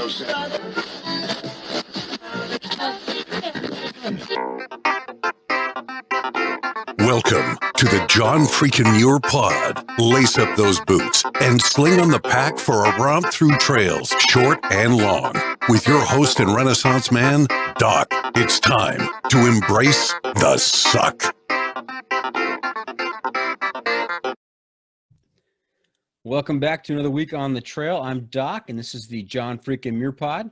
Welcome to the John freaking Muir Pod. Lace up those boots and sling on the pack for a romp through trails, short and long. With your host and Renaissance man, Doc. It's time to embrace the suck. Welcome back to another week on the trail. I'm Doc, and this is the John freaking Muir Pod.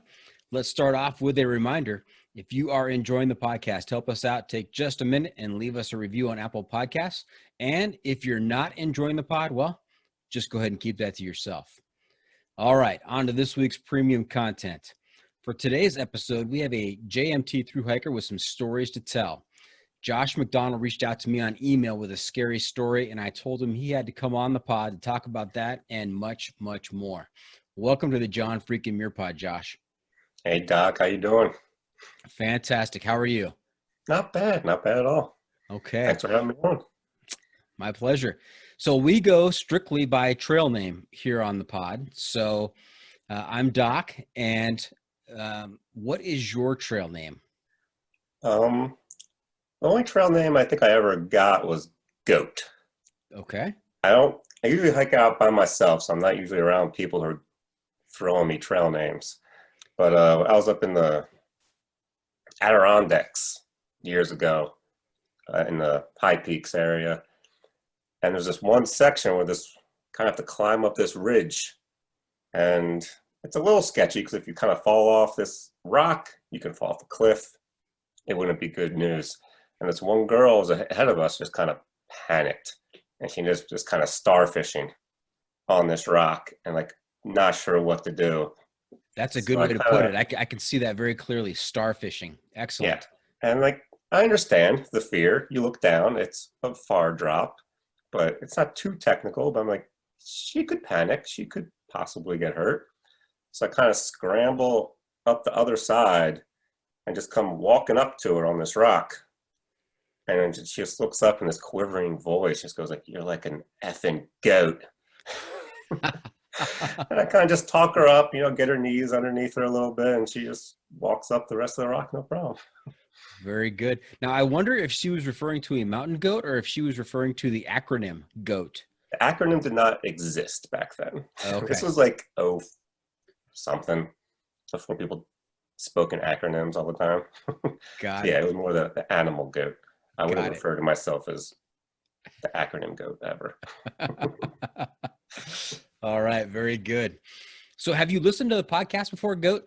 Let's start off with a reminder. If you are enjoying the podcast, help us out. Take just a minute and leave us a review on Apple Podcasts. And if you're not enjoying the pod, well, just go ahead and keep that to yourself. All right, on to this week's premium content. For today's episode, we have a JMT thru hiker with some stories to tell. Josh McDonnell reached out to me on email with a scary story, and I told him he had to come on the pod to talk about that and much, much more. Welcome to the John freaking Muir Pod, Josh. Hey, Doc. How you doing? Fantastic. How are you? Not bad. Not bad at all. Okay. Thanks for having me on. My pleasure. So we go strictly by trail name here on the pod. So I'm Doc, and what is your trail name? The only trail name I think I ever got was Goat. Okay. I usually hike out by myself, so I'm not usually around people who are throwing me trail names. But I was up in the Adirondacks years ago in the High Peaks area. And there's this one section where this kind of have to climb up this ridge. And it's a little sketchy because if you kind of fall off this rock, you can fall off a cliff. It wouldn't be good news. And this one girl was ahead of us just kind of panicked. And she just kind of starfishing on this rock and like not sure what to do. That's a good way to put it. I can see that very clearly. Starfishing. Excellent. Yeah. And like, I understand the fear. You look down, it's a far drop, but it's not too technical. But I'm like, she could panic. She could possibly get hurt. So I kind of scramble up the other side and just come walking up to her on this rock. And then she just looks up in this quivering voice, just goes like, "You're like an effing goat." And I kind of just talk her up, get her knees underneath her a little bit, and she just walks up the rest of the rock, no problem. Very good. Now, I wonder if she was referring to a mountain goat or if she was referring to the acronym GOAT. The acronym did not exist back then. Okay. This was like, something before people spoke in acronyms all the time. Got Yeah, it. it was more the animal goat. I wouldn't refer to myself as the acronym goat ever. All right. Very good. So have you listened to the podcast before, GOAT?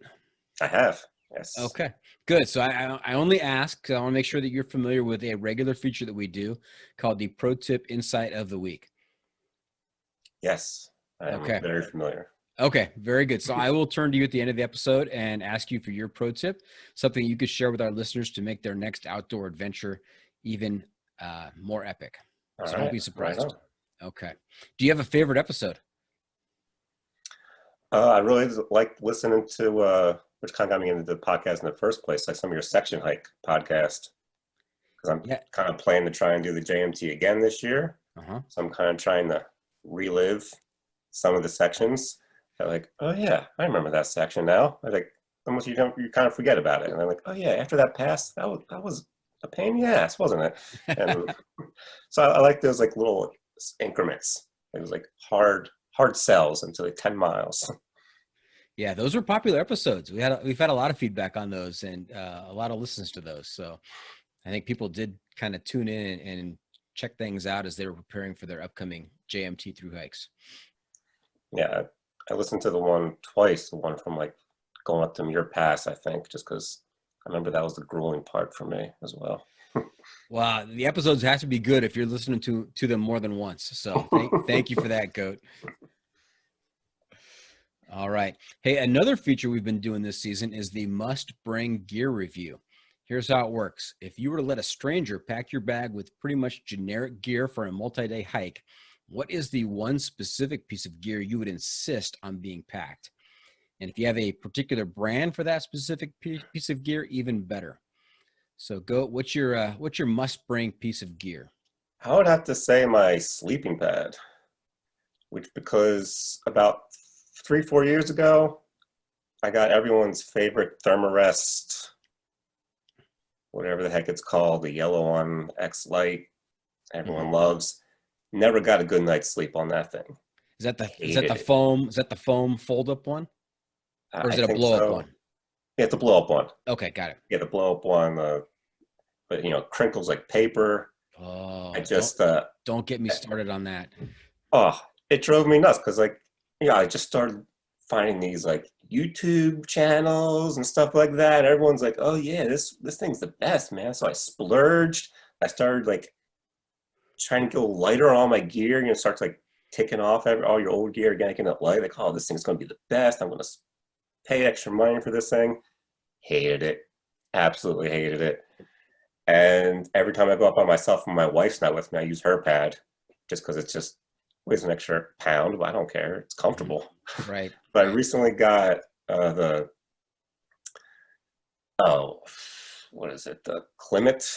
I have, yes. Okay, good. So I only ask because I want to make sure that you're familiar with a regular feature that we do called the Pro Tip Insight of the Week. Yes, I'm very familiar. Okay, very good. So I will turn to you at the end of the episode and ask you for your pro tip, something you could share with our listeners to make their next outdoor adventure even more epic. So don't be surprised. Right on. Okay. Do you have a favorite episode? I really like listening to, which kind of got me into the podcast in the first place, like some of your section hike podcast. Because I'm kind of planning to try and do the JMT again this year. So I'm kind of trying to relive some of the sections. I'm like, oh yeah, I remember that section now. I was like, almost you kind of forget about it. And I'm like, oh yeah, after that pass, that was a pain in the ass, wasn't it? And so I like those like little increments. It was like hard sells until like 10 miles. Yeah, those were popular episodes. We've had a lot of feedback on those and a lot of listens to those. So I think people did kind of tune in and check things out as they were preparing for their upcoming JMT thru hikes. Yeah, I listened to the one twice, the one from like going up to Muir Pass, I think, just because I remember that was the grueling part for me as well. Wow, the episodes have to be good if you're listening to them more than once. So thank you for that, GOAT. All right. Hey, another feature we've been doing this season is the must bring gear review. Here's how it works. If you were to let a stranger pack your bag with pretty much generic gear for a multi-day hike, what is the one specific piece of gear you would insist on being packed? And if you have a particular brand for that specific piece of gear, even better. So what's your must bring piece of gear? I would have to say my sleeping pad, which because about 3-4 years ago, I got everyone's favorite Thermarest, whatever the heck it's called, the yellow one, X Light. Everyone loves. Never got a good night's sleep on that thing. Is that the foam? Is that the foam fold up one, or is it a blow up one? Yeah, it's a blow up one. Okay, got it. Yeah, the blow up one. But crinkles like paper. Oh, I just don't get me started on that. Oh, it drove me nuts because I just started finding these like YouTube channels and stuff like that. Everyone's like, "Oh yeah, this thing's the best, man." So I splurged. I started like trying to go lighter on all my gear. Start like ticking off all your old gear, getting it light. Like, oh, this thing's gonna be the best. I'm gonna pay extra money for this thing. Hated it. Absolutely hated it. And every time I go up by myself and my wife's not with me, I use her pad just because it's just weighs an extra pound, but I don't care. It's comfortable. Right. But I recently got what is it? The Climate,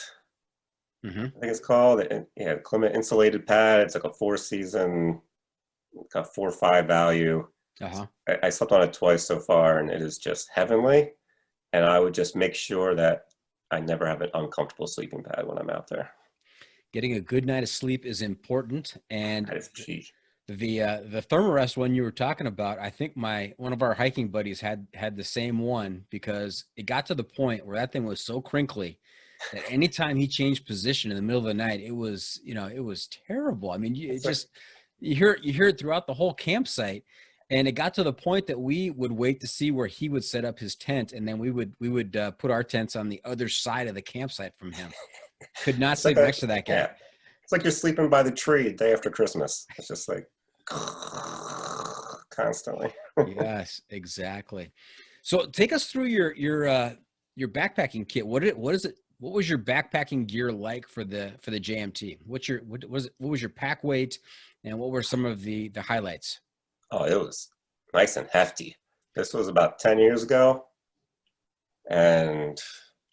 I think it's called. Climate insulated pad. It's like a 4-season, got 4 or 5 value. I slept on it twice so far, and it is just heavenly. And I would just make sure that I never have an uncomfortable sleeping pad when I'm out there. Getting a good night of sleep is important, and that is key. The Thermarest one you were talking about, I think one of our hiking buddies had the same one, because it got to the point where that thing was so crinkly that anytime he changed position in the middle of the night, it was terrible. I mean, you hear it throughout the whole campsite. And it got to the point that we would wait to see where he would set up his tent, and then we would put our tents on the other side of the campsite from him. Could not sleep next to that guy. Yeah. It's like you're sleeping by the tree the day after Christmas. It's just like constantly. Yes, exactly. So take us through your backpacking kit. What was your backpacking gear like for the JMT? What was your pack weight, and what were some of the highlights? Oh, it was nice and hefty. This was about 10 years ago. And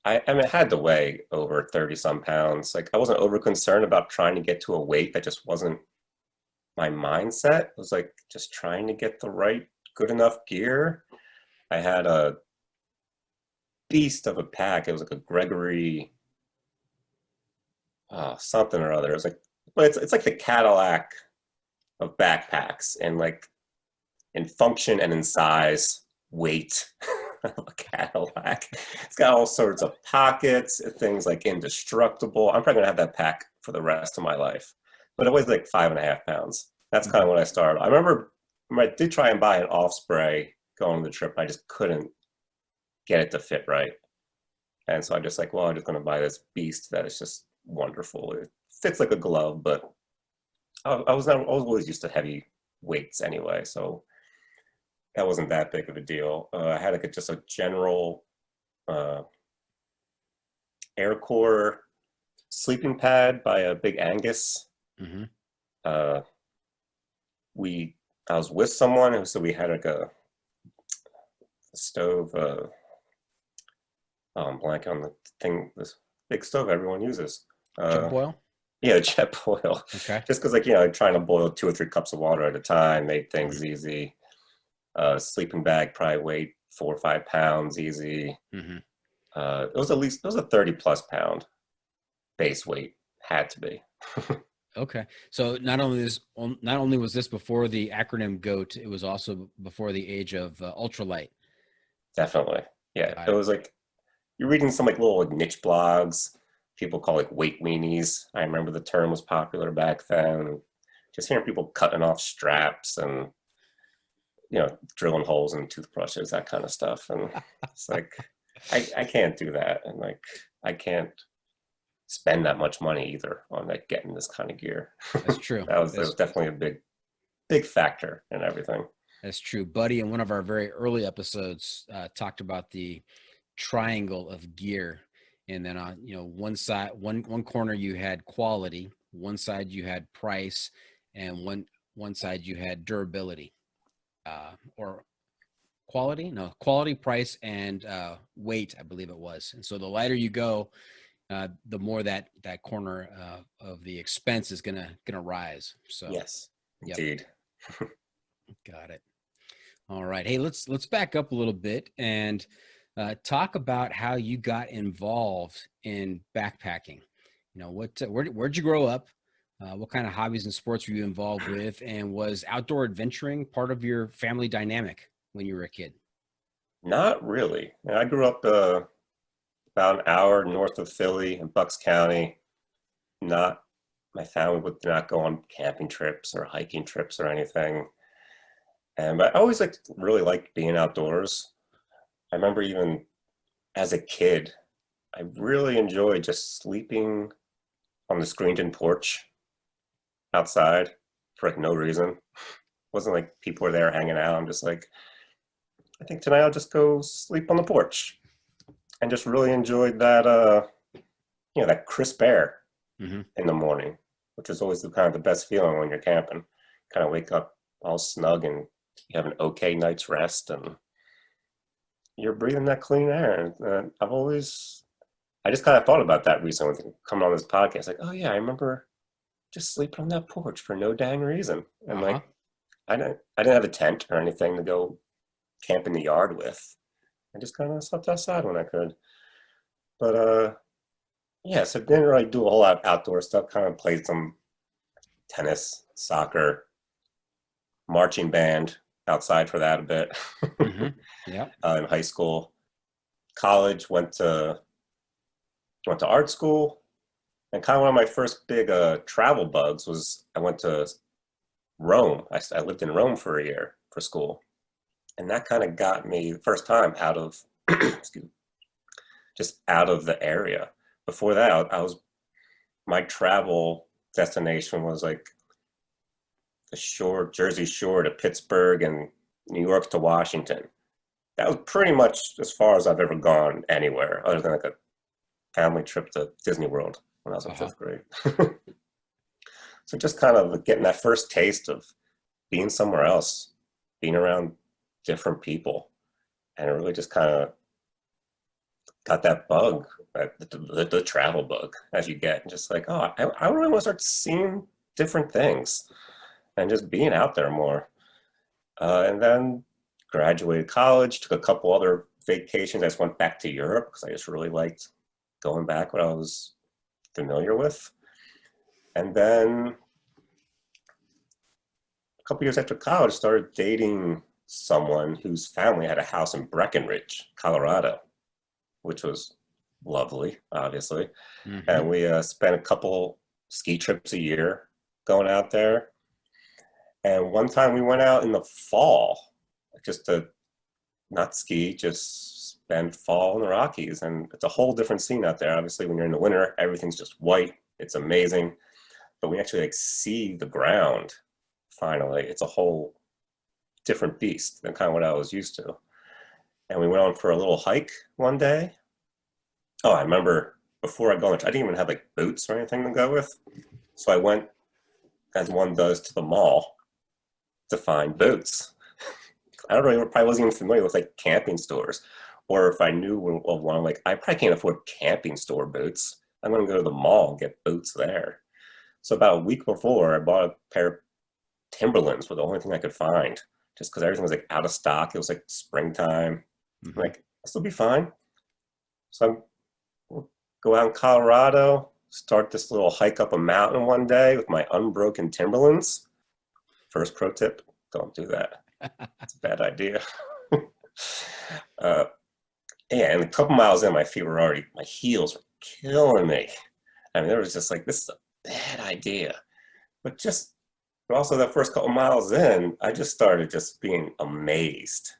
I mean, it had to weigh over 30 some pounds. Like, I wasn't over concerned about trying to get to a weight. That just wasn't my mindset. It was like just trying to get the right, good enough gear. I had a beast of a pack. It was like a Gregory, something or other. It was like, well, it's like the Cadillac of backpacks, and like in function and in size, weight of a Cadillac. It's got all sorts of pockets, things like indestructible. I'm probably gonna have that pack for the rest of my life. But it weighs like 5.5 pounds. That's kind of when I started. I remember I did try and buy an Osprey going on the trip. I just couldn't get it to fit right. And so I'm just like, well, I'm just gonna buy this beast that is just wonderful. It fits like a glove, but I was always used to heavy weights anyway, so that wasn't that big of a deal. I had like just a general Air Core sleeping pad by a Big Angus. I was with someone, so we had like a stove. I'm blanking on the thing. This big stove everyone uses. Jet boil. Yeah, jet boil. Okay. Just because, trying to boil 2 or 3 cups of water at a time made things easy. Sleeping bag probably weighed 4 or 5 pounds easy. It was a 30+ pound base weight. Had to be. Okay. So not only was this before the acronym GOAT, it was also before the age of ultralight. Definitely. Yeah. It was like, you're reading some like little niche blogs. People call like weight weenies. I remember the term was popular back then. Just hearing people cutting off straps and, drilling holes in toothbrushes, that kind of stuff. And it's like, I can't do that. And like, I can't spend that much money either on like getting this kind of gear. That's true. That was definitely a big factor in everything. That's true. Buddy, in one of our very early episodes, talked about the triangle of gear. And then on, one side, one corner you had quality, one side you had price, and one side you had durability, or quality, price, and weight, I believe it was. And so the lighter you go, the more that corner of the expense is gonna rise. So yes, indeed. Got it. All right. Hey, let's back up a little bit and talk about how you got involved in backpacking. You know, where'd you grow up? What kind of hobbies and sports were you involved with? And was outdoor adventuring part of your family dynamic when you were a kid? Not really. I grew up about an hour north of Philly in Bucks County. Not My family would not go on camping trips or hiking trips or anything. And but I always really liked being outdoors. I remember even as a kid, I really enjoyed just sleeping on the screened-in porch outside for no reason. Wasn't like people were there hanging out. I'm just like, I think tonight I'll just go sleep on the porch, and just really enjoyed that that crisp air in the morning, which is always kind of the best feeling when you're camping. Kind of wake up all snug and you have an okay night's rest and you're breathing that clean air. And I just kind of thought about that recently coming on this podcast. Like, oh yeah, I remember just sleeping on that porch for no dang reason. And I didn't have a tent or anything to go camp in the yard with. I just kind of slept outside when I could. But yeah, so didn't really do a whole lot of outdoor stuff. Kind of played some tennis, soccer, marching band outside for that a bit. Yeah. In high school, college, went to art school, and kind of one of my first big travel bugs was I went to Rome. I lived in Rome for a year for school, and that kind of got me the first time out of just out of the area. Before that, my travel destination was like the shore, Jersey Shore to Pittsburgh and New York to Washington. That was pretty much as far as I've ever gone anywhere, other than like a family trip to Disney World when I was in fifth grade. So just kind of getting that first taste of being somewhere else, being around different people, and it really just kind of got that bug, the travel bug, as you get, just like, oh, I really want to start seeing different things and just being out there more. And then graduated college, took a couple other vacations. I just went back to Europe because I just really liked going back what I was familiar with. And then a couple years after college, started dating someone whose family had a house in Breckenridge, Colorado, which was lovely, obviously. And we spent a couple ski trips a year going out there. And one time we went out in the fall, just to not ski, just spend fall in the Rockies. And it's a whole different scene out there. Obviously, when you're in the winter, everything's just white. It's amazing. But when you actually see the ground, finally, it's a whole different beast than kind of what I was used to. And we went on for a little hike one day. Oh, I remember before I go, I didn't even have like boots or anything to go with. So I went, as one does, to the mall to find boots. I probably wasn't even familiar with like camping stores. Or if I knew of one, I'm like, I probably can't afford camping store boots. I'm going to go to the mall and get boots there. So about a week before, I bought a pair of Timberlands, were the only thing I could find, just because everything was like out of stock. It was like springtime. I'm like, this will be fine. So I'll go out in Colorado, start this little hike up a mountain one day with my unbroken Timberlands. First pro tip, don't do that. It's a bad idea. Yeah, and a couple miles in, my heels were killing me. I mean, it was just like, this is a bad idea. But also that first couple miles in, I just started just being amazed.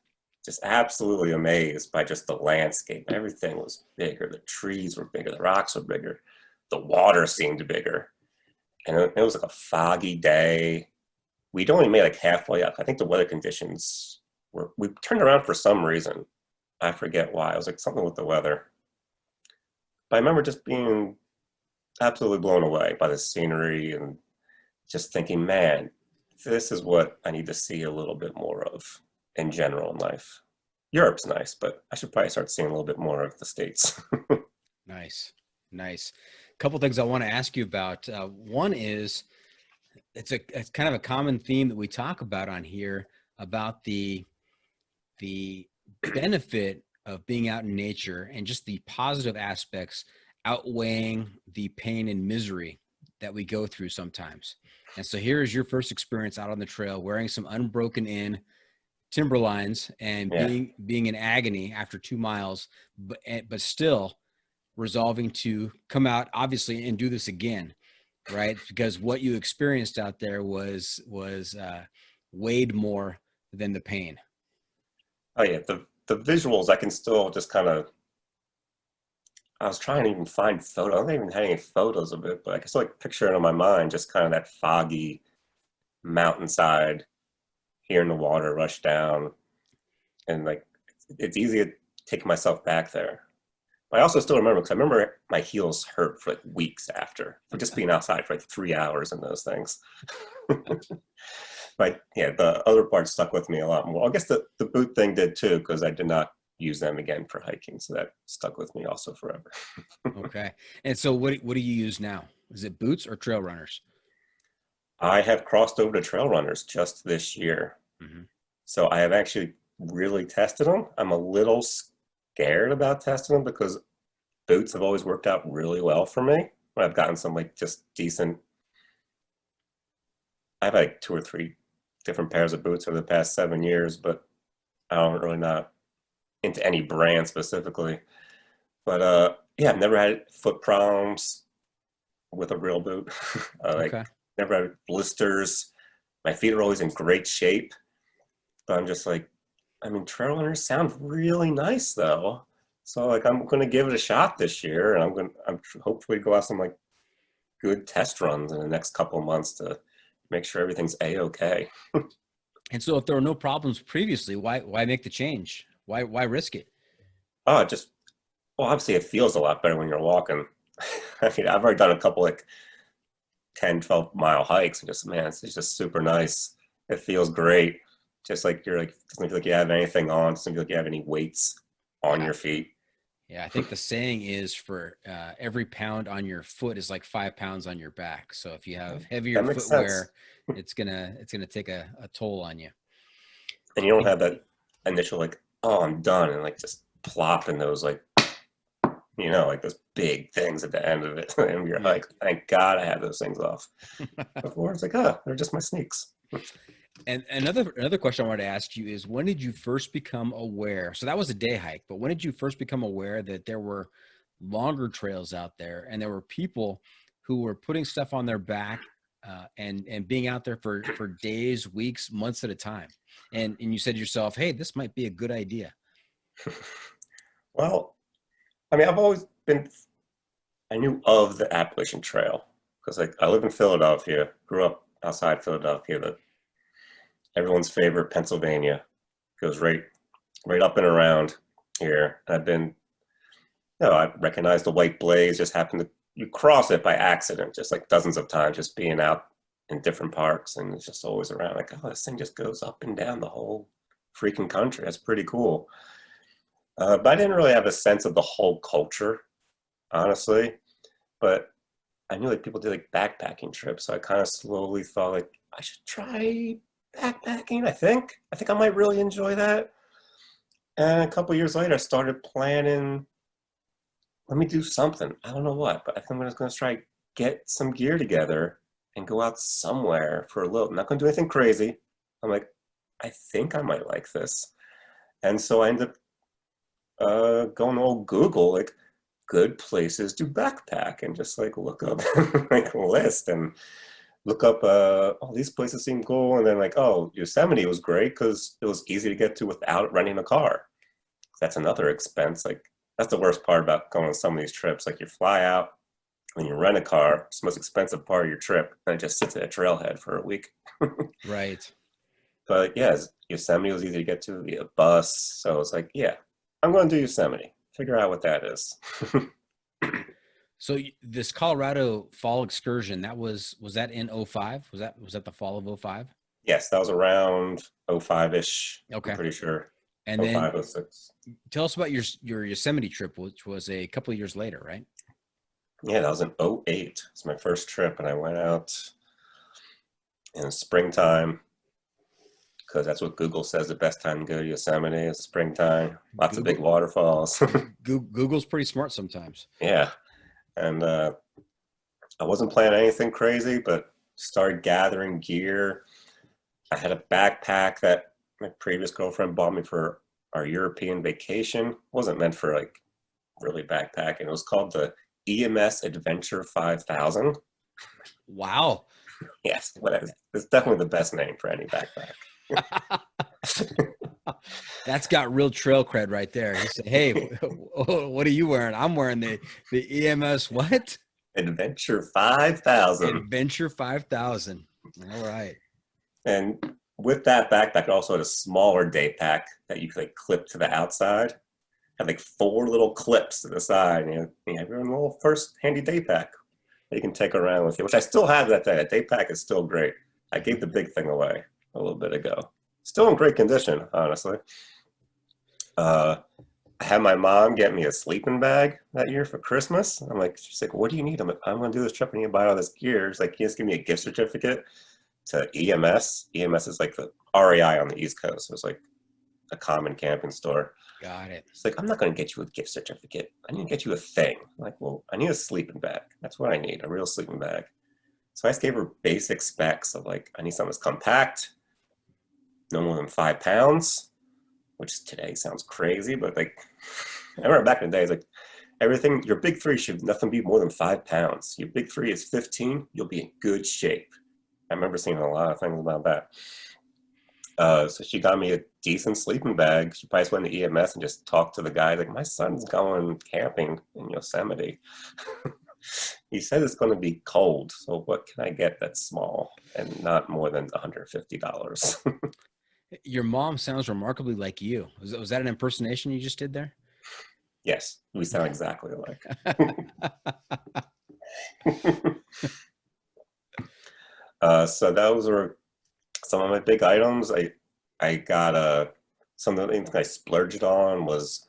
Just absolutely amazed by just the landscape. Everything was bigger. The trees were bigger. The rocks were bigger. The water seemed bigger. And it was like a foggy day. We'd only made like halfway up. I think the weather conditions we turned around for some reason. I forget why. It was like something with the weather. But I remember just being absolutely blown away by the scenery and just thinking, man, this is what I need to see a little bit more of in general in life. Europe's nice, but I should probably start seeing a little bit more of the States. Nice. A couple things I want to ask you about. One is, it's kind of a common theme that we talk about on here about the the benefit of being out in nature and just the positive aspects outweighing the pain and misery that we go through sometimes. And so here is your first experience out on the trail, wearing some unbroken in timberlines and being in agony after 2 miles, but still resolving to come out obviously and do this again, right? Because what you experienced out there was weighed more than the pain. Oh yeah, the visuals I can still just kind of. I was trying to even find photos. I don't even have any photos of it, but I can still like picture it in my mind, just kind of that foggy mountainside, hearing the water rush down, and like it's easy to take myself back there. But I also still remember, because I remember my heels hurt for like weeks after, for just being outside for like 3 hours in those things. But yeah, the other part stuck with me a lot more. I guess the boot thing did too, because I did not use them again for hiking, so that stuck with me also forever. Okay. And so what do you use now? Is it boots or trail runners? I have crossed over to trail runners just this year. Mm-hmm. So I have actually really tested them. I'm a little scared about testing them because boots have always worked out really well for me. When I've gotten some like just decent, I've had like 2 or 3 different pairs of boots over the past 7 years, but I don't really not into any brand specifically. But yeah, I've never had foot problems with a real boot. Okay. Never had blisters. My feet are always in great shape. But I'm just like, I mean, trail runners sound really nice though. So like, I'm going to give it a shot this year, and I'm hopefully go out some like good test runs in the next couple of months to make sure everything's a-okay. And so if there were no problems previously, why make the change? Why risk it? Oh, well, obviously it feels a lot better when you're walking. I mean, I've already done a couple like 10, 12 mile hikes, and just, man, it's just super nice. It feels great. Just like you're like, doesn't feel like you have anything on, doesn't feel like you have any weights on your feet. Yeah, I think the saying is for every pound on your foot is like 5 pounds on your back. So if you have heavier footwear, it's gonna take a toll on you. And you don't have that initial like, oh, I'm done, and like just plop in those like, like those big things at the end of it. And you're like, thank God I had those things off. Before it's like, oh, they're just my sneaks. And another question I wanted to ask you is, when did you first become aware? So that was a day hike, but when did you first become aware that there were longer trails out there and there were people who were putting stuff on their back and being out there for days, weeks, months at a time? And you said to yourself, hey, this might be a good idea. Well, I mean, I knew of the Appalachian Trail because like I live in Philadelphia, grew up outside Philadelphia, everyone's favorite Pennsylvania, goes right up and around here. And I've been, I recognize the white blaze, just you cross it by accident, just like dozens of times, just being out in different parks, and it's just always around like, oh, this thing just goes up and down the whole freaking country. That's pretty cool. But I didn't really have a sense of the whole culture, honestly. But I knew like people did like backpacking trips, so I kind of slowly thought like I should try backpacking. I think I might really enjoy that. And a couple of years later, I started planning. Let me do something. I don't know what, but I think I'm just going to try get some gear together and go out somewhere for a little. I'm not going to do anything crazy. I'm like, I think I might like this. And so I ended up going to old Google, like good places to backpack, and just like look up like a list and look up, these places seem cool. And then like, oh, Yosemite was great because it was easy to get to without renting a car. That's another expense. Like that's the worst part about going on some of these trips. Like you fly out and you rent a car, it's the most expensive part of your trip, and it just sits at a trailhead for a week. Right. But yeah, Yosemite was easy to get to via bus. So it's like, yeah, I'm going to do Yosemite. Figure out what that is. So this Colorado fall excursion, was that in 05? Was that the fall of 05? Yes, that was around 05-ish. Okay. I'm pretty sure. And 05, then 06. Tell us about your Yosemite trip, which was a couple of years later, right? Yeah, that was in 08. It's my first trip, and I went out in springtime because that's what Google says the best time to go to Yosemite is springtime. Lots of big waterfalls. Google's pretty smart sometimes. Yeah. And I wasn't planning anything crazy, but started gathering gear. I had a backpack that my previous girlfriend bought me for our European vacation. It wasn't meant for like really backpacking. It was called the EMS Adventure 5000. Wow. Yes, it's definitely the best name for any backpack. That's got real trail cred right there. You say, hey, what are you wearing? I'm wearing the EMS what? Adventure 5000. Adventure 5000. All right. And with that backpack, it also had a smaller day pack that you could like clip to the outside. Had like 4 little clips to the side. And you have your own little first handy day pack that you can take around with you, which I still have that day. That day pack is still great. I gave the big thing away a little bit ago. Still in great condition, honestly. I had my mom get me a sleeping bag that year for Christmas. I'm like, she's like, what do you need? I'm like, I'm going to do this trip. I need to buy all this gear. She's like, can you just give me a gift certificate to EMS? EMS is like the REI on the East Coast. It was like a common camping store. Got it. It's like, I'm not going to get you a gift certificate. I need to get you a thing. I'm like, well, I need a sleeping bag. That's what I need, a real sleeping bag. So I just gave her basic specs of like, I need something that's compact, no more than 5 pounds, which today sounds crazy, but like, I remember back in the day, it's like, everything, your big 3 should nothing be more than 5 pounds. Your big 3 is 15, you'll be in good shape. I remember seeing a lot of things about that. So she got me a decent sleeping bag. She probably went to EMS and just talked to the guy. Like, my son's going camping in Yosemite. He said it's going to be cold. So what can I get that's small and not more than $150? Your mom sounds remarkably like you. Was that an impersonation you just did there? Yes, we sound exactly alike. So those were some of my big items. I got some of the things I splurged on was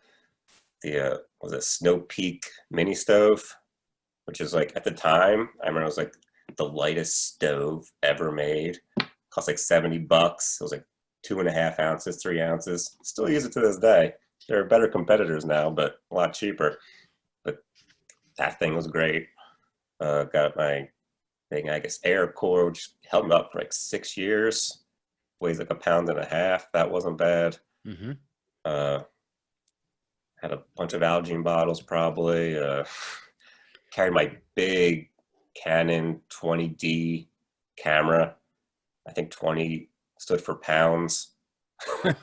the Snow Peak mini stove, which is like at the time I remember it was like the lightest stove ever made. Cost like $70. It was like 2.5 ounces, 3 ounces. Still use it to this day. There are better competitors now, but a lot cheaper. But that thing was great. Got my thing, I guess, air core, which held me up for like 6 years. Weighs like 1.5 pounds. That wasn't bad. Mm-hmm. Had a bunch of Algene bottles probably. Carried my big Canon 20D camera. I think 20 stood for pounds. And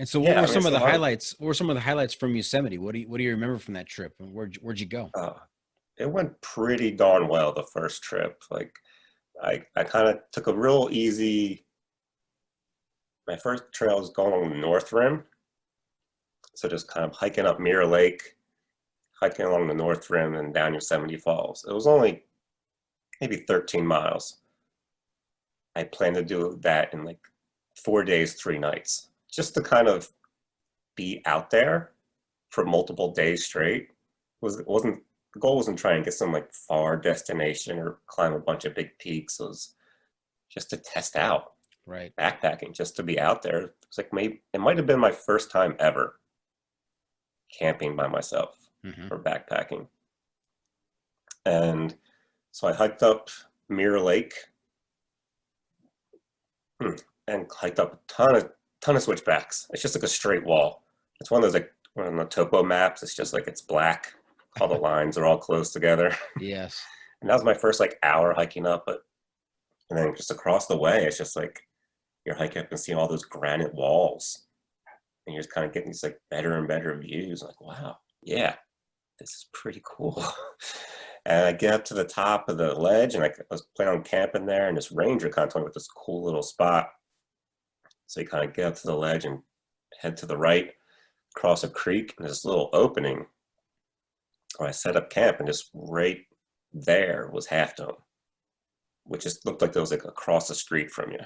so what were some of the highlights? What were some of the highlights from Yosemite? What do you remember from that trip? And where'd you go? It went pretty darn well the first trip. Like I kind of took a real easy. My first trail was going on the North Rim. So just kind of hiking up Muir Lake, hiking along the North Rim and down Yosemite Falls. It was only maybe 13 miles. I planned to do that in like 4 days, 3 nights, just to kind of be out there for multiple days straight. The goal wasn't trying to get some like far destination or climb a bunch of big peaks. It was just to test out, right? Backpacking, just to be out there. It's like maybe it might have been my first time ever camping by myself or backpacking. And so I hiked up Muir Lake and hiked up a ton of switchbacks. It's just like a straight wall. It's one of those like on the topo maps. It's just like it's black. All the lines are all close together. Yes. And that was my first like hour hiking up. And then just across the way, it's just like you're hiking up and seeing all those granite walls. And you're just kind of getting these like better and better views. Like, wow, yeah, this is pretty cool. And I get up to the top of the ledge and I was planning on camping there, and this ranger kind of told me about this cool little spot. So you kind of get up to the ledge and head to the right, cross a creek, and this little opening where I set up camp, and just right there was Half Dome, which just looked like it was like across the street from you.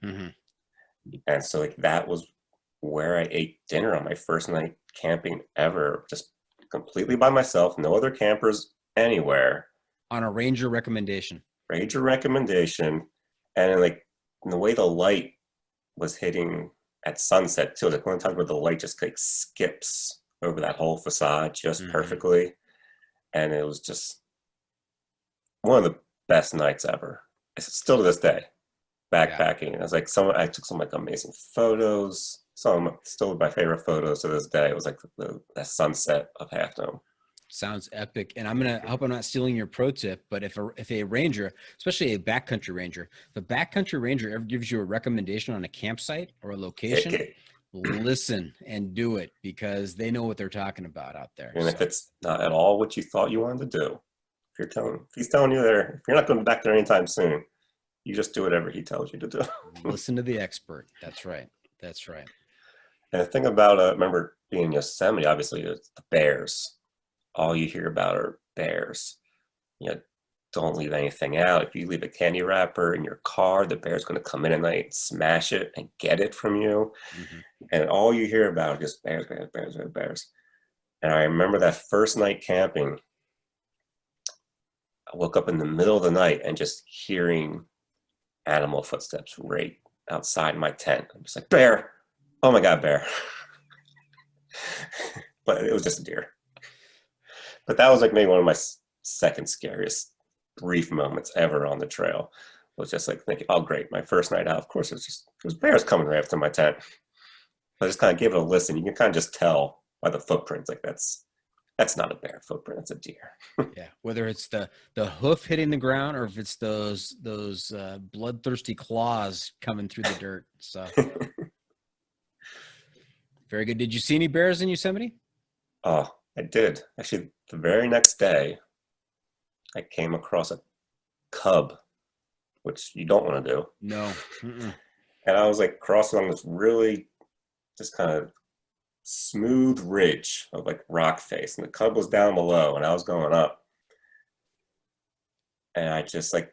Mm-hmm. And so like that was where I ate dinner on my first night camping ever, just completely by myself, no other campers anywhere. On a ranger recommendation. ranger recommendation, and like the way the light was hitting at sunset too, like one of the times where the light just like skips over that whole facade just perfectly, and it was just one of the best nights ever. It's still to this day, backpacking. Yeah. I was like, I took some like amazing photos. Some still my favorite photos to this day. It was like the sunset of Half Dome. Sounds epic. And I hope I'm not stealing your pro tip, but if a ranger, especially a backcountry ranger, if a backcountry ranger ever gives you a recommendation on a campsite or a location, listen and do it, because they know what they're talking about out there. And if it's not at all what you thought you wanted to do, if he's telling you there, if you're not going back there anytime soon, you just do whatever he tells you to do. Listen to the expert. That's right. That's right. And the thing about, remember being in Yosemite, obviously, it's the bears. All you hear about are bears. You know, don't leave anything out. If you leave a candy wrapper in your car, the bear's going to come in at night, smash it, and get it from you. And all you hear about is bears, bears, bears, bears, bears. And I remember that first night camping, I woke up in the middle of the night and just hearing animal footsteps right outside my tent. I'm just like, bear. Oh my God, bear. But it was just a deer. But that was like maybe one of my second scariest brief moments ever on the trail. It was just like thinking, oh great, my first night out, of course there's bears coming right up to my tent. I just kind of gave it a listen. You can kind of just tell by the footprints, like that's not a bear footprint, that's a deer. Yeah, whether it's the hoof hitting the ground or if it's those bloodthirsty claws coming through the dirt. So very good. Did you see any bears in Yosemite? Oh, I did. Actually, the very next day, I came across a cub, which you don't want to do. No. And I was like crossing on this really just kind of smooth ridge of like rock face, and the cub was down below and I was going up. And I just like,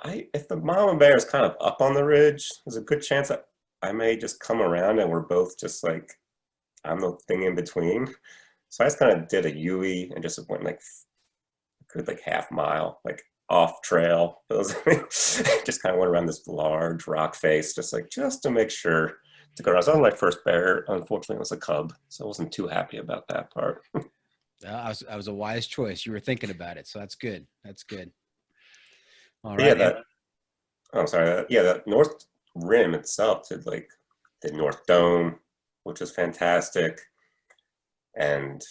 if the mama bear is kind of up on the ridge, there's a good chance that I may just come around and we're both just like, I'm the thing in between. So I just kind of did a U-E and just went like a good like half mile, like off trail. Just kind of went around this large rock face, just to make sure to go around. So my first bear, unfortunately, was a cub, so I wasn't too happy about that part. I was a wise choice. You were thinking about it, so that's good. That's good. All right. Yeah, that North Rim itself did like the North Dome, which was fantastic, and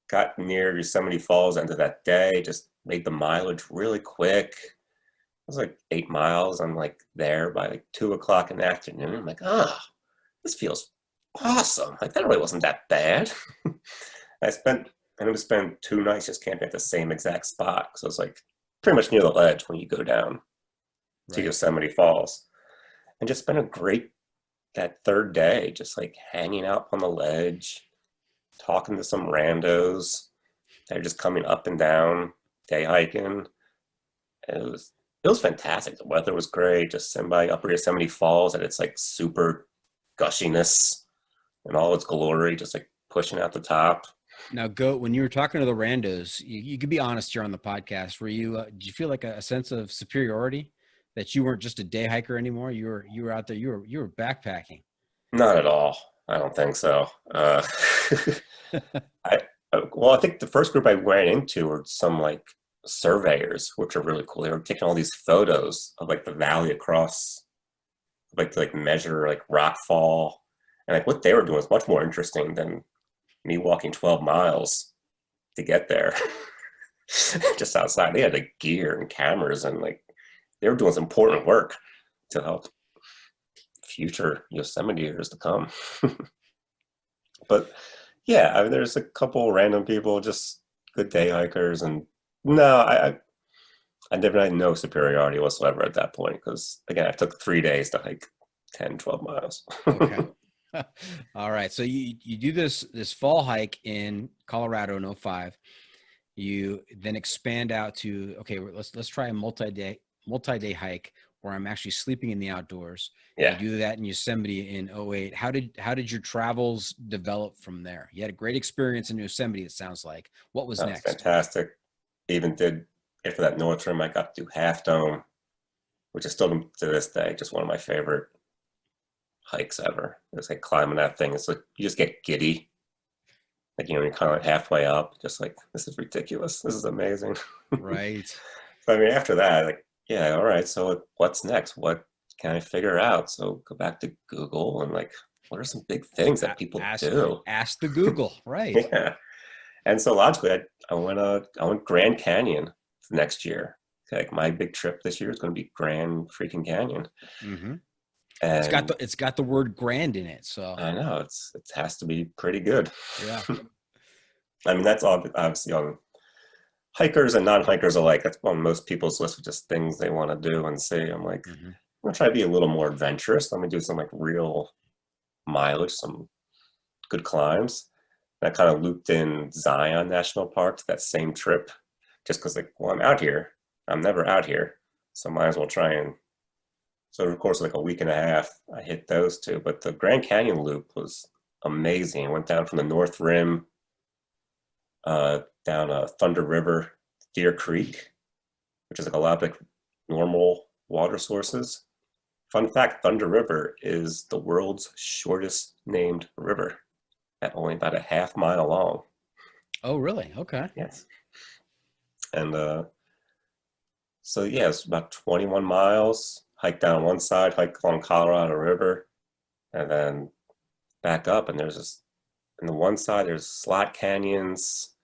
got near Yosemite Falls end of that day. Just made the mileage really quick. It was like 8 miles. I'm like there by like 2 o'clock in the afternoon. I'm like, this feels awesome. Like that really wasn't that bad. I spent 2 nights just camping at the same exact spot. So it's like pretty much near the ledge when you go down to Yosemite Falls, and just spent that third day just like hanging out on the ledge, talking to some randos. They're just coming up and down, day hiking. And it was fantastic. The weather was great. Just sitting by Upper Yosemite Falls at its like super gushiness and all its glory, just like pushing out the top. Now, when you were talking to the randos, you could be honest here on the podcast. Did you feel like a sense of superiority that you weren't just a day hiker anymore? You were out there. You were backpacking. Not at all. I don't think so. I think the first group I ran into were some like surveyors, which are really cool. They were taking all these photos of like the valley across, like to like measure like rock fall, and like what they were doing was much more interesting than me walking 12 miles to get there. Just outside, they had like gear and cameras, and like they were doing some important work to help future Yosemiteers to come. But yeah, I mean, there's a couple random people, just good day hikers, and no, I never had no superiority whatsoever at that point, because again, I took 3 days to hike 10, 12 miles. Okay. All right. So you do this fall hike in Colorado in 2005. You then expand out to, okay, let's try a multi-day hike where I'm actually sleeping in the outdoors. Yeah. You do that in Yosemite in 2008. How did your travels develop from there? You had a great experience in Yosemite, it sounds like. What was next? Fantastic. Even did after that North Rim, I got to do Half Dome, which is still to this day just one of my favorite hikes ever. It's like climbing that thing. It's like you just get giddy. Like, you know, you're kind of like halfway up, just like, this is ridiculous. This is amazing. Right. So, I mean, after that, like, yeah, all right, so what's next? What can I figure out? So go back to Google and like, what are some big things that people do? Ask the Google, right? Yeah. And so logically, I went Grand Canyon next year. Like my big trip this year is going to be Grand freaking Canyon. Mm-hmm. And it's got the word grand in it, so I know it has to be pretty good. Yeah. I mean, that's obviously on hikers and non-hikers alike. That's on most people's list of just things they want to do and see. I'm like, I'm gonna try to be a little more adventurous. Let me do some like real mileage, some good climbs. And I kind of looped in Zion National Park to that same trip, just because like, well, I'm out here. I'm never out here, so might as well try and. So of course, like a week and a half, I hit those two. But the Grand Canyon loop was amazing. I went down from the North Rim, down Thunder River, Deer Creek, which is like a lot of like normal water sources. Fun fact, Thunder River is the world's shortest named river, at only about a half mile long. Oh, really? Okay. Yes. And so yeah, it's about 21 miles. Hike down one side, hike along Colorado River, and then back up. And there's this, on the one side, there's slot canyons.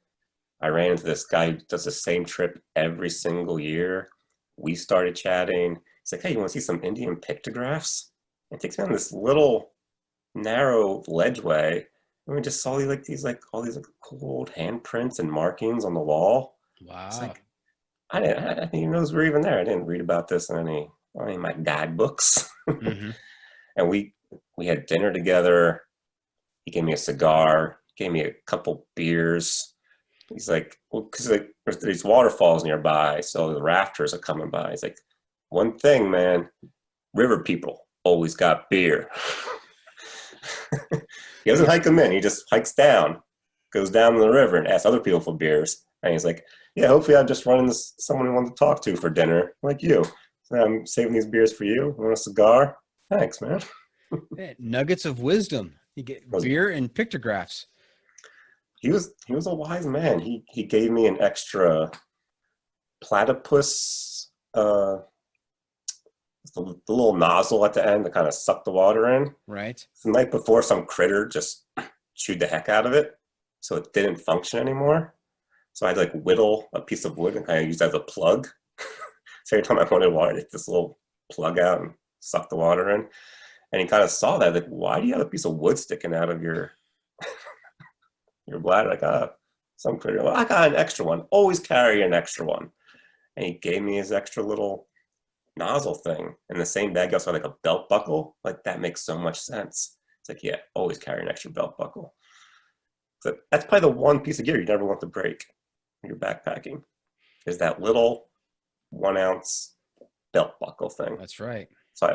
I ran into this guy who does the same trip every single year. We started chatting. He's like, hey, you want to see some Indian pictographs? And it takes me on this little narrow ledgeway. And we just saw all these cool old handprints and markings on the wall. Wow. It's like, I didn't even know those were even there. I didn't read about this in any of my guidebooks. Mm-hmm. And we had dinner together. He gave me a cigar, gave me a couple beers. He's like, well, because like there's these waterfalls nearby, so the rafters are coming by. He's like, one thing, man, river people always got beer. He doesn't hike them in, he just hikes down, goes down to the river and asks other people for beers. And he's like, yeah, hopefully I'm just running this someone I want to talk to for dinner, like you. So I'm saving these beers for you. Want a cigar? Thanks, man. Nuggets of wisdom. You get beer and pictographs. He was a wise man. He gave me an extra platypus, the little nozzle at the end to kind of suck the water in. Right. The night before, some critter just chewed the heck out of it, so it didn't function anymore. So I had to like whittle a piece of wood and kind of use it as a plug. So every time I wanted water, I'd take this little plug out and suck the water in. And he kind of saw that, like, why do you have a piece of wood sticking out of your bladder? Like, some critter. Well, I got an extra one. Always carry an extra one. And he gave me his extra little nozzle thing. In the same bag, I also had like a belt buckle. Like, that makes so much sense. It's like, yeah, always carry an extra belt buckle. So that's probably the one piece of gear you never want to break when you're backpacking, is that little 1 ounce belt buckle thing. That's right. So I've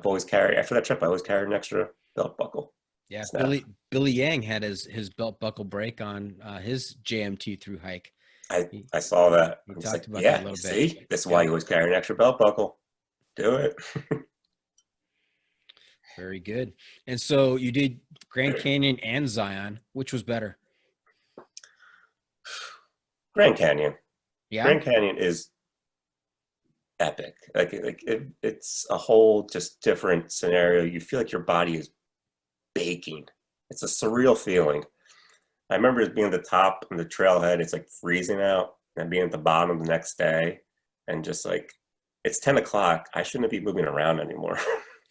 always carried, after that trip, I always carried an extra belt buckle. Yeah, Billy Yang had his belt buckle break on his JMT through hike. I saw that. We talked about yeah, that a little see, bit. this is why you always carry an extra belt buckle. Do it. Very good. And so you did Grand Canyon and Zion. Which was better? Grand Canyon. Yeah. Grand Canyon is epic. It's a whole just different scenario. You feel like your body is baking. It's a surreal feeling. I remember being at the top on the trailhead, it's like freezing out, and being at the bottom the next day, and just like, it's 10 o'clock. I shouldn't be moving around anymore.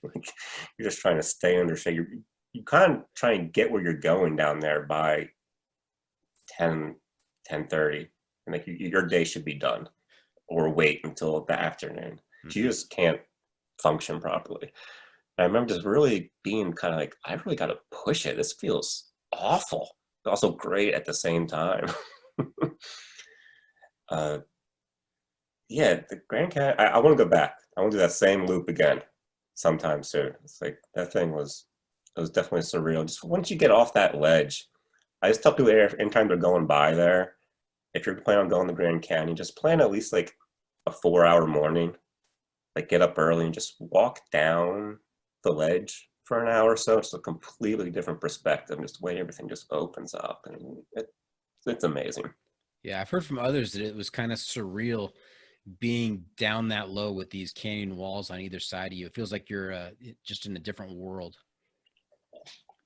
Like, you're just trying to stay under shade. You kind of try and get where you're going down there by 10:30, and like your day should be done, or wait until the afternoon. Mm-hmm. You just can't function properly. And I remember just really being kind of like, I really got to push it. This feels awful, but also great at the same time. Yeah, the Grand Canyon, I want to go back. I want to do that same loop again sometime soon. It's like, that thing was definitely surreal. Just once you get off that ledge, I just tell people anytime they're going by there, if you're planning on going to the Grand Canyon, just plan at least like a 4-hour morning. Like get up early and just walk down the ledge for an hour or so. It's a completely different perspective, just the way everything just opens up, and it's amazing. Yeah, I've heard from others that it was kind of surreal being down that low with these canyon walls on either side of you. It feels like you're just in a different world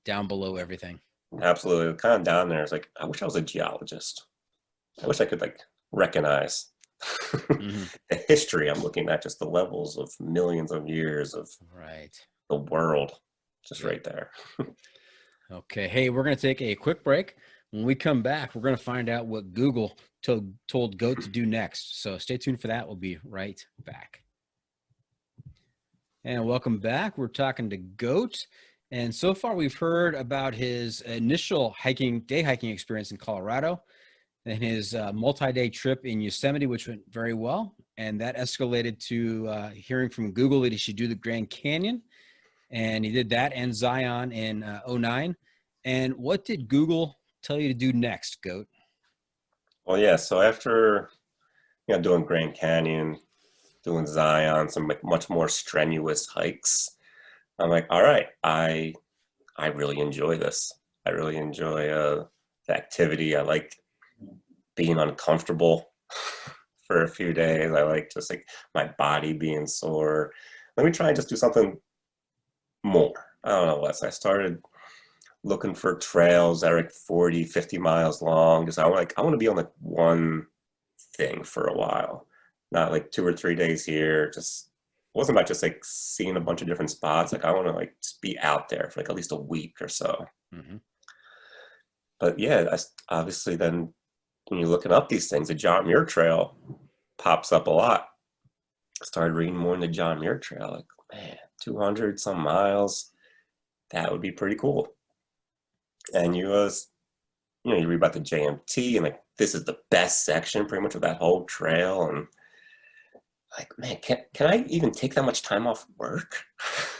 down below everything. Absolutely. Kind of down there, it's like, I wish I was a geologist. I wish I could like recognize the history I'm looking at, just the levels of millions of years of the world just right there. Okay. Hey, we're going to take a quick break. When we come back, we're going to find out what Google told Goat to do next. So stay tuned for that. We'll be right back. And welcome back. We're talking to Goat. And so far we've heard about his initial day hiking experience in Colorado, and his multi-day trip in Yosemite, which went very well. And that escalated to hearing from Google that he should do the Grand Canyon. And he did that and Zion in 2009. And what did Google tell you to do next, Goat? Well, yeah, so after doing Grand Canyon, doing Zion, some like much more strenuous hikes, I'm like, all right, I really enjoy this. I really enjoy the activity. I like being uncomfortable for a few days. I like just like my body being sore. Let me try and just do something more. I don't know, Wes. I started looking for trails that are like 40, 50 miles long. Just I want to be on like one thing for a while, not like 2 or 3 days here. Just it wasn't about just like seeing a bunch of different spots. Like I want to like just be out there for like at least a week or so. But yeah, obviously then when you're looking up these things, the John Muir Trail pops up a lot. I started reading more in the John Muir Trail. Like, man, 200 some miles, that would be pretty cool. And you read about the JMT, and like this is the best section pretty much of that whole trail. And like, man, can I even take that much time off work?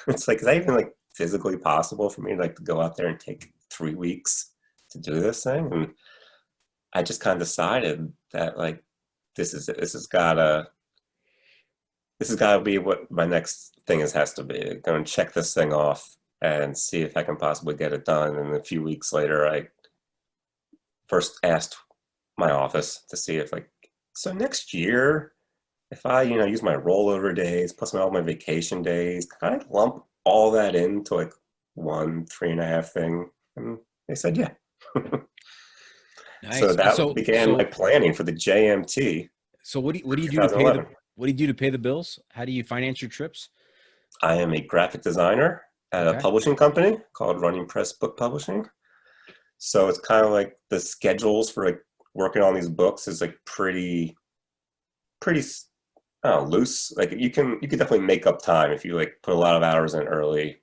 It's like, is that even like physically possible for me to like to go out there and take 3 weeks to do this thing? And I just kind of decided that like this has gotta be what my next thing has to be. I'm gonna check this thing off and see if I can possibly get it done. And a few weeks later, I first asked my office to see if so next year, if I use my rollover days plus all my vacation days, can I lump all that into like 1 3.5 thing? And they said yeah. Nice. So that began my planning for the JMT. So what do you do to pay the bills? How do you finance your trips? I am a graphic designer at a publishing company called Running Press Book Publishing. So it's kind of like the schedules for like working on these books is like pretty loose. Like you could definitely make up time if you like put a lot of hours in early.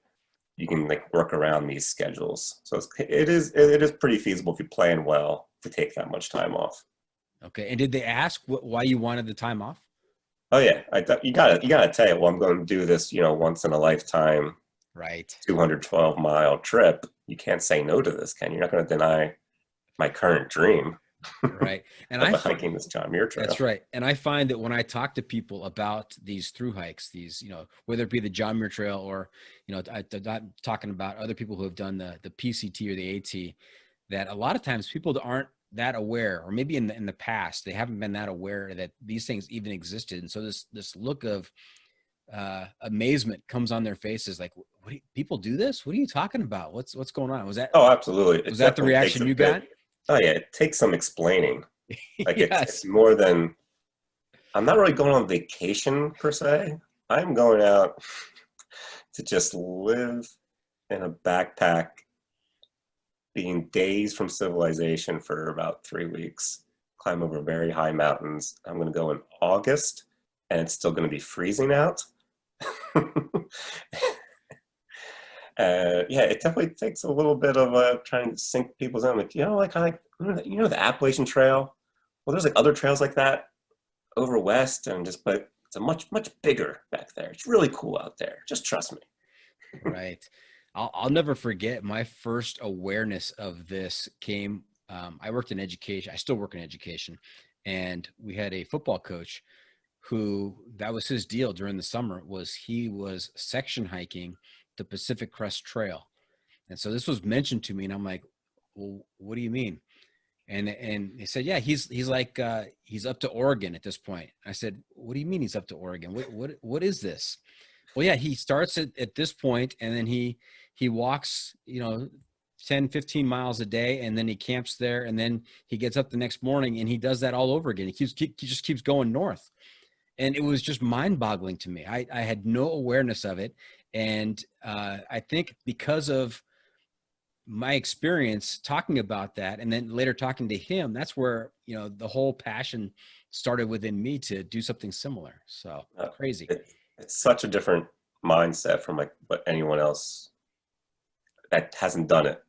You can like work around these schedules. So it is pretty feasible if you plan well to take that much time off. Okay. And did they ask why you wanted the time off? Oh yeah, you gotta tell it. Well, I'm going to do this, once in a lifetime, right? 212-mile trip. You can't say no to this, can you? You're not going to deny my current dream. Right. And hiking this John Muir Trail. That's right. And I find that when I talk to people about these thru hikes, these, whether it be the John Muir Trail or, I'm talking about other people who have done the PCT or the AT, that a lot of times people aren't that aware, or maybe in the past, they haven't been that aware that these things even existed. And so this look of amazement comes on their faces. Like, people do this? What are you talking about? What's going on? Was that? Oh, absolutely. Was that the reaction you got? Oh yeah, it takes some explaining. Like Yes. it's more than, I'm not really going on vacation per se. I'm going out to just live in a backpack, being days from civilization for about 3 weeks, climb over very high mountains. I'm going to go in August, and it's still going to be freezing out. Yeah, it definitely takes a little bit of trying to sink people's in. Like, the Appalachian Trail. Well, there's like other trails like that over west, but it's a much bigger back there. It's really cool out there. Just trust me. Right. I'll never forget my first awareness of this came I worked in education. I still work in education. And we had a football coach who, that was his deal during the summer, was he was section hiking the Pacific Crest Trail. And so this was mentioned to me, and I'm like, well, what do you mean? And he said, yeah, he's like, he's up to Oregon at this point. I said, what do you mean he's up to Oregon? What is this? Well, yeah, he starts at this point, and then he walks, 10, 15 miles a day, and then he camps there, and then he gets up the next morning, and he does that all over again. He just keeps going north. And it was just mind-boggling to me. I had no awareness of it. And I think because of my experience talking about that, and then later talking to him, that's where, the whole passion started within me to do something similar. So crazy. It's such a different mindset from like what anyone else that hasn't done it.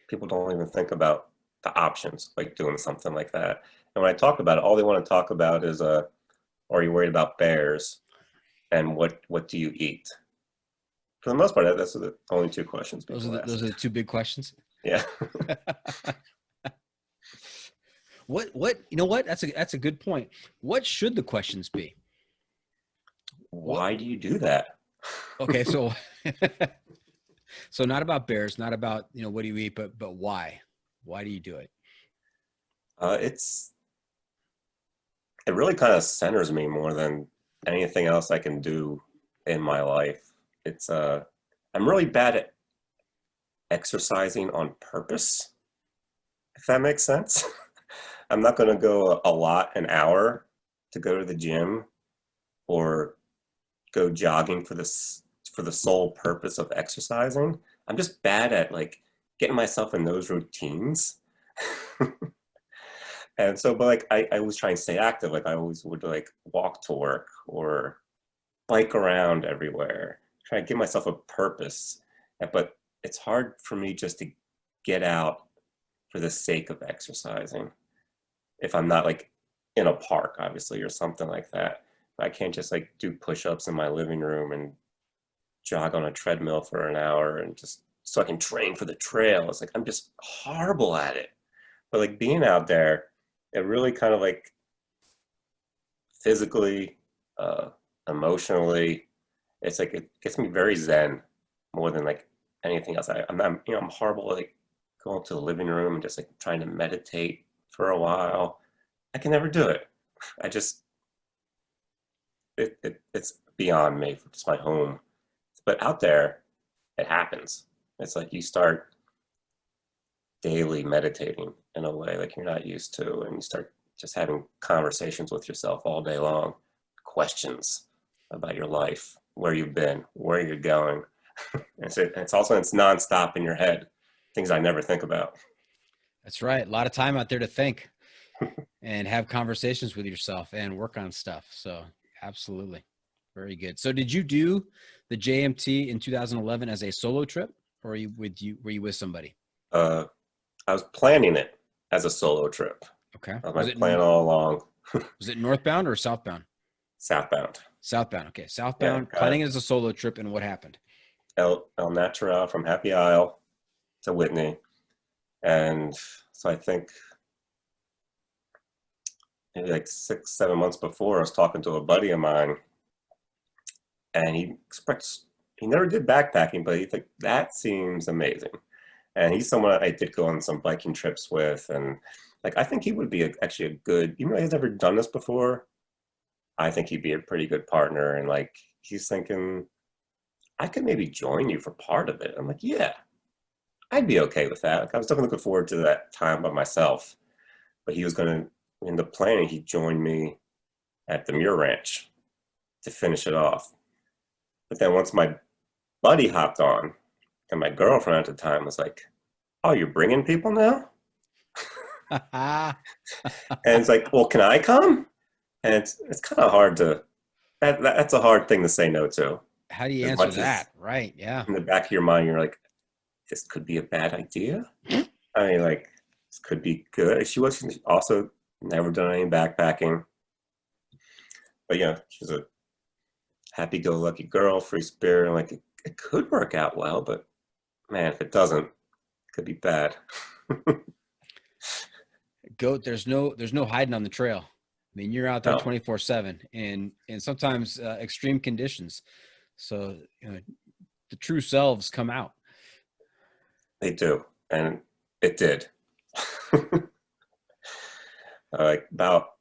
People don't even think about the options, like doing something like that. And when I talk about it, all they want to talk about is, are you worried about bears? And what do you eat? For the most part, that's the only two questions. Those are the two big questions. Yeah. What that's a good point. What should the questions be? Why do you do that? Okay, so so not about bears, not about what do you eat, but why? Why do you do it? It really kind of centers me more than anything else I can do in my life. I'm really bad at exercising on purpose, if that makes sense. I'm not going to go an hour to go to the gym or go jogging for the sole purpose of exercising. I'm just bad at like getting myself in those routines. And so, but like I always try and stay active. Like I always would like walk to work or bike around everywhere, try to give myself a purpose. But it's hard for me just to get out for the sake of exercising. If I'm not like in a park, obviously, or something like that. I can't just like do push-ups in my living room and jog on a treadmill for an hour and just so I can train for the trail. It's like, I'm just horrible at it. But like being out there, it really kind of like physically, emotionally, it's like, it gets me very zen more than like anything else. I'm horrible at like going to the living room and just like trying to meditate for a while. I can never do it. It's beyond me, it's my home. But out there, it happens. It's like you start daily meditating in a way like you're not used to, and you start just having conversations with yourself all day long, questions about your life, where you've been, where you're going. It's nonstop in your head, things I never think about. That's right. A lot of time out there to think and have conversations with yourself and work on stuff. So absolutely. Very good. So did you do the JMT in 2011 as a solo trip, or were you with somebody? I was planning it as a solo trip. Okay. That was my plan all along. Was it northbound or southbound? Southbound. Southbound. Okay. Southbound, yeah, planning it as a solo trip. And what happened? El Natural from Happy Isle to Whitney. And so I think maybe like 6-7 months before, I was talking to a buddy of mine, and he never did backpacking, but he's like, that seems amazing. And he's someone I did go on some biking trips with, and like I think he would be actually a good, even though he's never done this before, I think he'd be a pretty good partner. And like he's thinking, I could maybe join you for part of it. I'm like, yeah, I'd be okay with that. Like, I was definitely looking forward to that time by myself. But he was going to, in the planning, he joined me at the Muir Ranch to finish it off. But then once my buddy hopped on, and my girlfriend at the time was like, oh, you're bringing people now? And it's like, well, can I come? And it's kind of hard to, that's a hard thing to say no to. How do you answer that? Right, yeah. In the back of your mind, you're like, this could be a bad idea. I mean, like, this could be good. She wasn't also never done any backpacking. But yeah, she's a happy-go-lucky girl, free spirit. And like, it could work out well, but man, if it doesn't, it could be bad. Goat, there's no hiding on the trail. I mean, you're out there No, 24/7 and sometimes extreme conditions. So, the true selves come out. they do. And it did. Like about,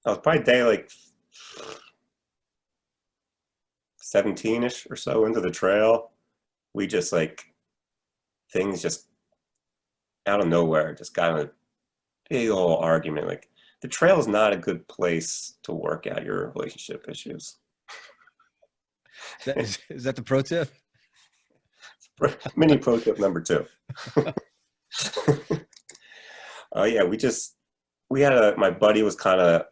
I was probably day like 17-ish or so into the trail. We just like, things just out of nowhere just got in a big old argument. Like, the trail is not a good place to work out your relationship issues. Is that the pro tip? Mini pro tip number 2. Yeah, my buddy was kind of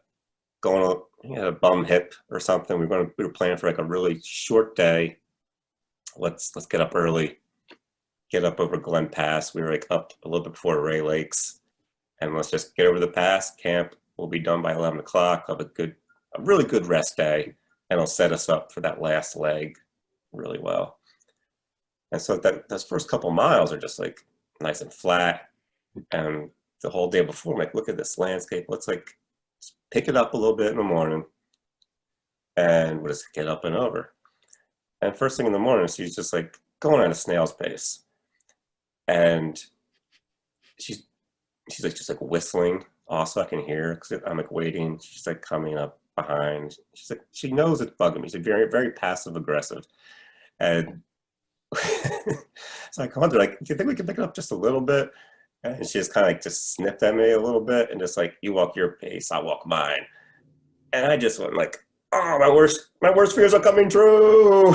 he had a bum hip or something. We were planning for like a really short day. Let's get up early, get up over Glen Pass. We were like up a little bit before Ray Lakes, and let's just get over the pass, camp. We'll be done by 11 o'clock. Have a really good rest day, and it'll set us up for that last leg really well. And so those first couple miles are just like nice and flat. And the whole day before, I'm like, look at this landscape. Let's like pick it up a little bit in the morning, and we'll just get up and over. And first thing in the morning, she's just like going at a snail's pace, and she's like just like whistling. Also, I can hear her because I'm like waiting. She's like coming up behind. She's like, she knows it's bugging me. She's very, very passive aggressive, and so I called her like, do you think we can pick it up just a little bit? And she just kind of like just sniffed at me a little bit and just like, you walk your pace, I walk mine. And I just went like, oh, my worst fears are coming true.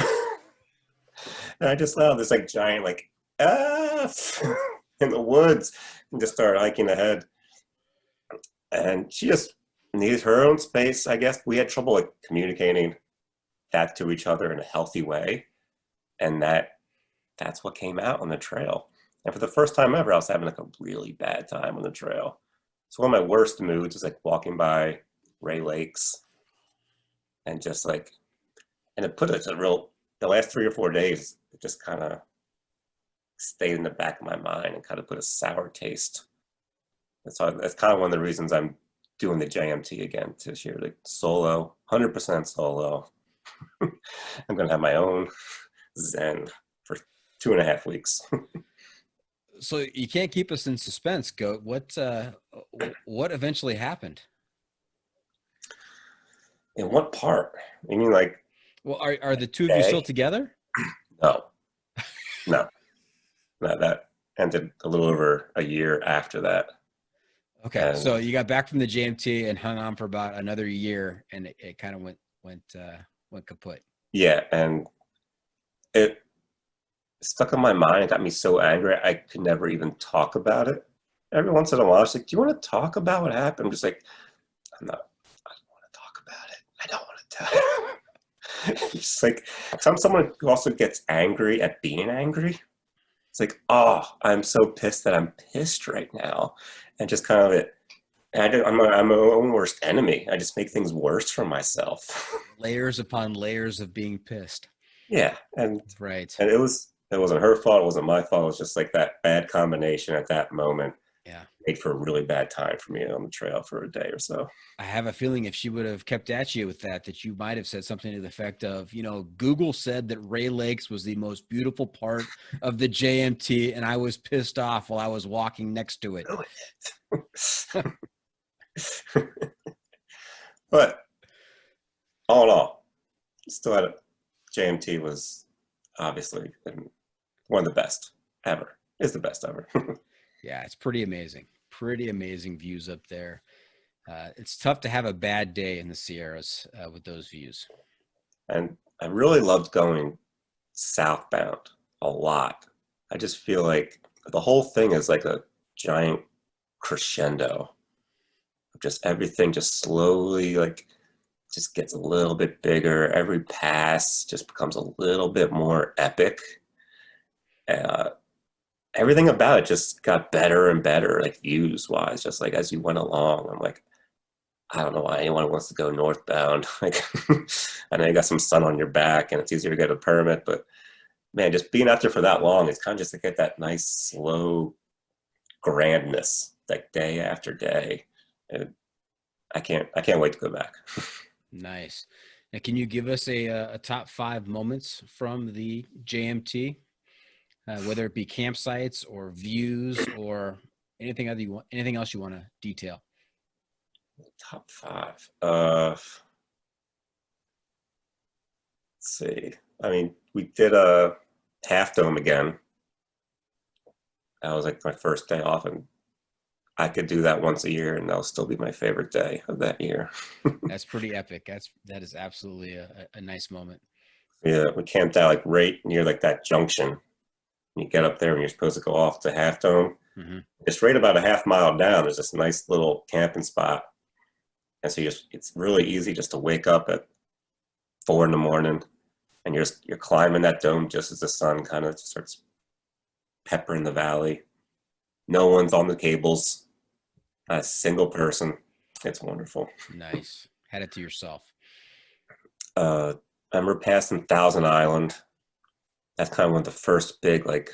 And I just saw this like giant like F in the woods and just started hiking ahead. And she just needed her own space, I guess. We had trouble like communicating that to each other in a healthy way. And that's what came out on the trail. And for the first time ever, I was having like a really bad time on the trail. So one of my worst moods was like walking by Ray Lakes and just like, and it put the last 3 or 4 days, it just kind of stayed in the back of my mind and kind of put a sour taste. And so that's kind of one of the reasons I'm doing the JMT again this year, like solo, 100% solo. I'm going to have my own Zen for 2.5 weeks. So you can't keep us in suspense, Goat. What eventually happened? In what part? You mean like? Well, are the two of you still together? No. That ended a little over a year after that. Okay, and so you got back from the JMT and hung on for about another year, and it kind of went kaput. Yeah, and it stuck in my mind. It got me so angry I could never even talk about it. Every once in a while, I was like, do you want to talk about what happened? I'm just like, I don't want to talk about it. I don't want to tell. It's like, I'm someone who also gets angry at being angry. It's like, oh, I'm so pissed that I'm pissed right now. And just kind of I'm my own worst enemy. I just make things worse for myself. Layers upon layers of being pissed. Yeah. And right. And it wasn't her fault. It wasn't my fault. It was just like that bad combination at that moment. Yeah. Made for a really bad time for me on the trail for a day or so. I have a feeling if she would have kept at you with that you might have said something to the effect of, Google said that Ray Lakes was the most beautiful part of the JMT, and I was pissed off while I was walking next to it. But all in all, still had JMT was obviously one of the best ever. Is the best ever. Yeah, it's pretty amazing. Pretty amazing views up there. It's tough to have a bad day in the Sierras with those views. And I really loved going southbound a lot. I just feel like the whole thing is like a giant crescendo of just everything just slowly like just gets a little bit bigger. Every pass just becomes a little bit more epic. Everything about it just got better and better, like views wise, just like as you went along. I'm like, I don't know why anyone wants to go northbound. Like, I know you got some sun on your back and it's easier to get a permit, but man, just being out there for that long, it's kind of just to get that nice, slow grandness like day after day. And I can't wait to go back. Nice. Now, can you give us a top 5 moments from the JMT, whether it be campsites or views or anything else you want to detail? Top 5. Let's see. I mean, we did a Half Dome again. That was like my first day off, and I could do that once a year, and that'll still be my favorite day of that year. That's pretty epic. That is absolutely a nice moment. Yeah, we camped out like right near like that junction. You get up there and you're supposed to go off to Half Dome. Mm-hmm. It's right about a half mile down. There's this nice little camping spot, and so it's really easy just to wake up at 4 a.m. and you're climbing that dome just as the sun kind of starts peppering the valley. No one's on the cables. Not a single person. It's wonderful. Nice. Had it to yourself. I remember passing Thousand Island. That's kind of one of the first big, like,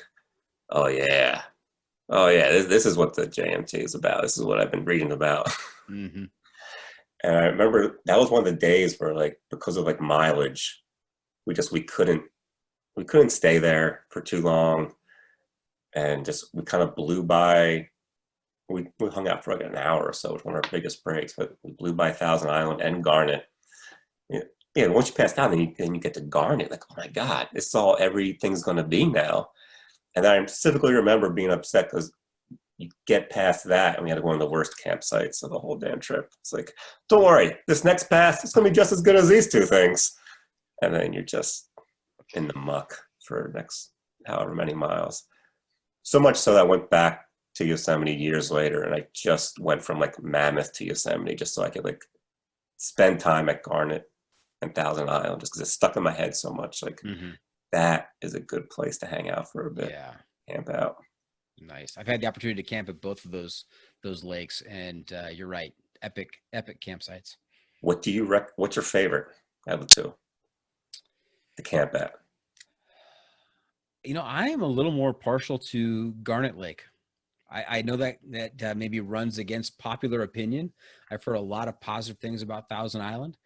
oh yeah, this is what the JMT is about. This is what I've been reading about. Mm-hmm. And I remember that was one of the days where, like, because of like mileage, we couldn't stay there for too long, and just we kind of blew by. We hung out for like an hour or so. It was one of our biggest breaks, but we blew by Thousand Island and Garnet. Yeah, once you pass down, then you get to Garnet. Like, oh my God, this is all everything's going to be now. And I specifically remember being upset because you get past that, and we had one of the worst campsites of the whole damn trip. It's like, don't worry, this next pass is going to be just as good as these two things. And then you're just in the muck for the next however many miles. So much so that I went back to Yosemite years later, and I just went from like Mammoth to Yosemite just so I could like spend time at Garnet and Thousand Island, just because it's stuck in my head so much. Like, that is a good place to hang out for a bit. Yeah, camp out. Nice. I've had the opportunity to camp at both of those lakes, and you're right, epic campsites. What's your favorite out of the two to camp at? You know, I am a little more partial to Garnet Lake. I know that maybe runs against popular opinion. I've heard a lot of positive things about Thousand Island,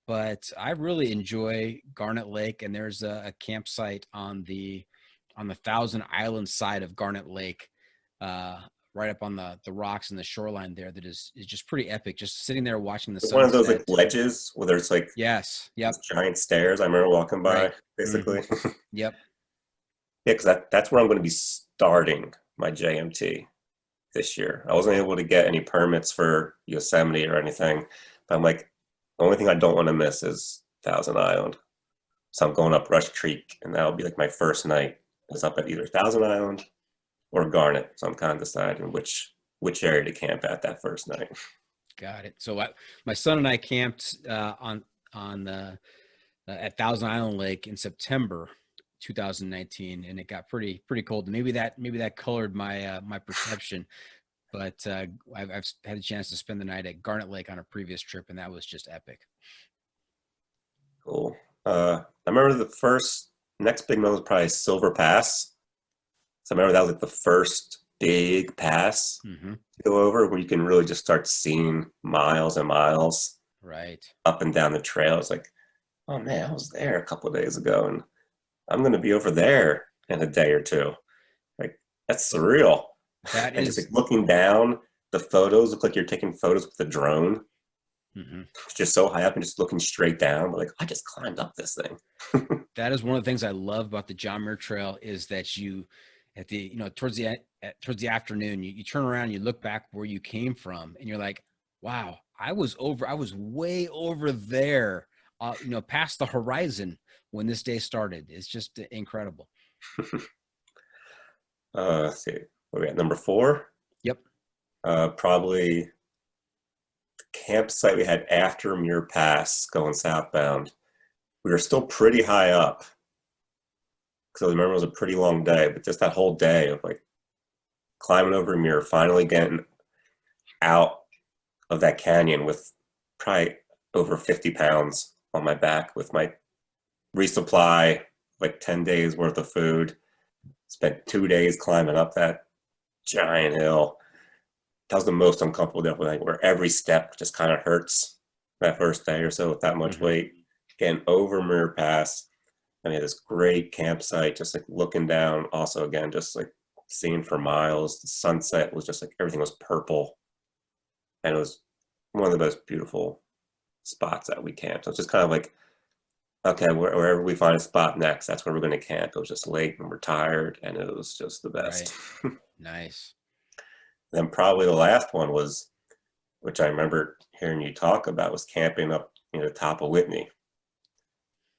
but I really enjoy Garnet Lake. And there's a campsite on the Thousand Island side of Garnet Lake, right up on the rocks and the shoreline there. That is just pretty epic. Just sitting there watching the sunset. One of those like ledges where there's like giant stairs. I remember walking by basically. Mm-hmm. Yep. Yeah, because that's where I'm going to be starting my JMT this year. I wasn't able to get any permits for Yosemite or anything, but I'm like, the only thing I don't want to miss is Thousand Island. So I'm going up Rush Creek, and that'll be like my first night is up at either Thousand Island or Garnet. So I'm kind of deciding which area to camp at that first night. Got it. So my son and I camped at Thousand Island Lake in September 2019, and it got pretty cold. Maybe that colored my my perception, but I've had a chance to spend the night at Garnet Lake on a previous trip, and that was just epic. Cool. I remember the next big one was probably Silver Pass. So I remember that was like the first big pass to go over, where you can really just start seeing miles and miles up and down the trail. It's like, oh man, I was there a couple of days ago, and I'm going to be over there in a day or two. Like, that's surreal. That and is just like looking down, the photos look like you're taking photos with the drone. It's just so high up and just looking straight down. But like, I just climbed up this thing. That is one of the things I love about the John Muir Trail is that you, towards the afternoon, you turn around, you look back where you came from, and you're like, wow, I was way over there, past the horizon when this day started. It's just incredible. Let's see, what are we at, number 4? Yep. Probably the campsite we had after Muir Pass going southbound. We were still pretty high up, because I remember it was a pretty long day, but just that whole day of like climbing over Muir, finally getting out of that canyon with probably over 50 pounds on my back with my resupply, like 10 days worth of food. Spent 2 days climbing up that giant hill. that was the most uncomfortable, definitely, like where every step just kind of hurts that first day or so with that much weight. Getting over Muir Pass, and we had this great campsite, just like looking down. Also, again, just like seeing for miles. The sunset was just like everything was purple, and it was one of the most beautiful spots that we camped. So it's just kind of like, okay, wherever we find a spot next, that's where we're going to camp. It was just late and we're tired, and it was just the best. Right. Nice. Then probably the last one was, which I remember hearing you talk about, was camping up near the top of Whitney,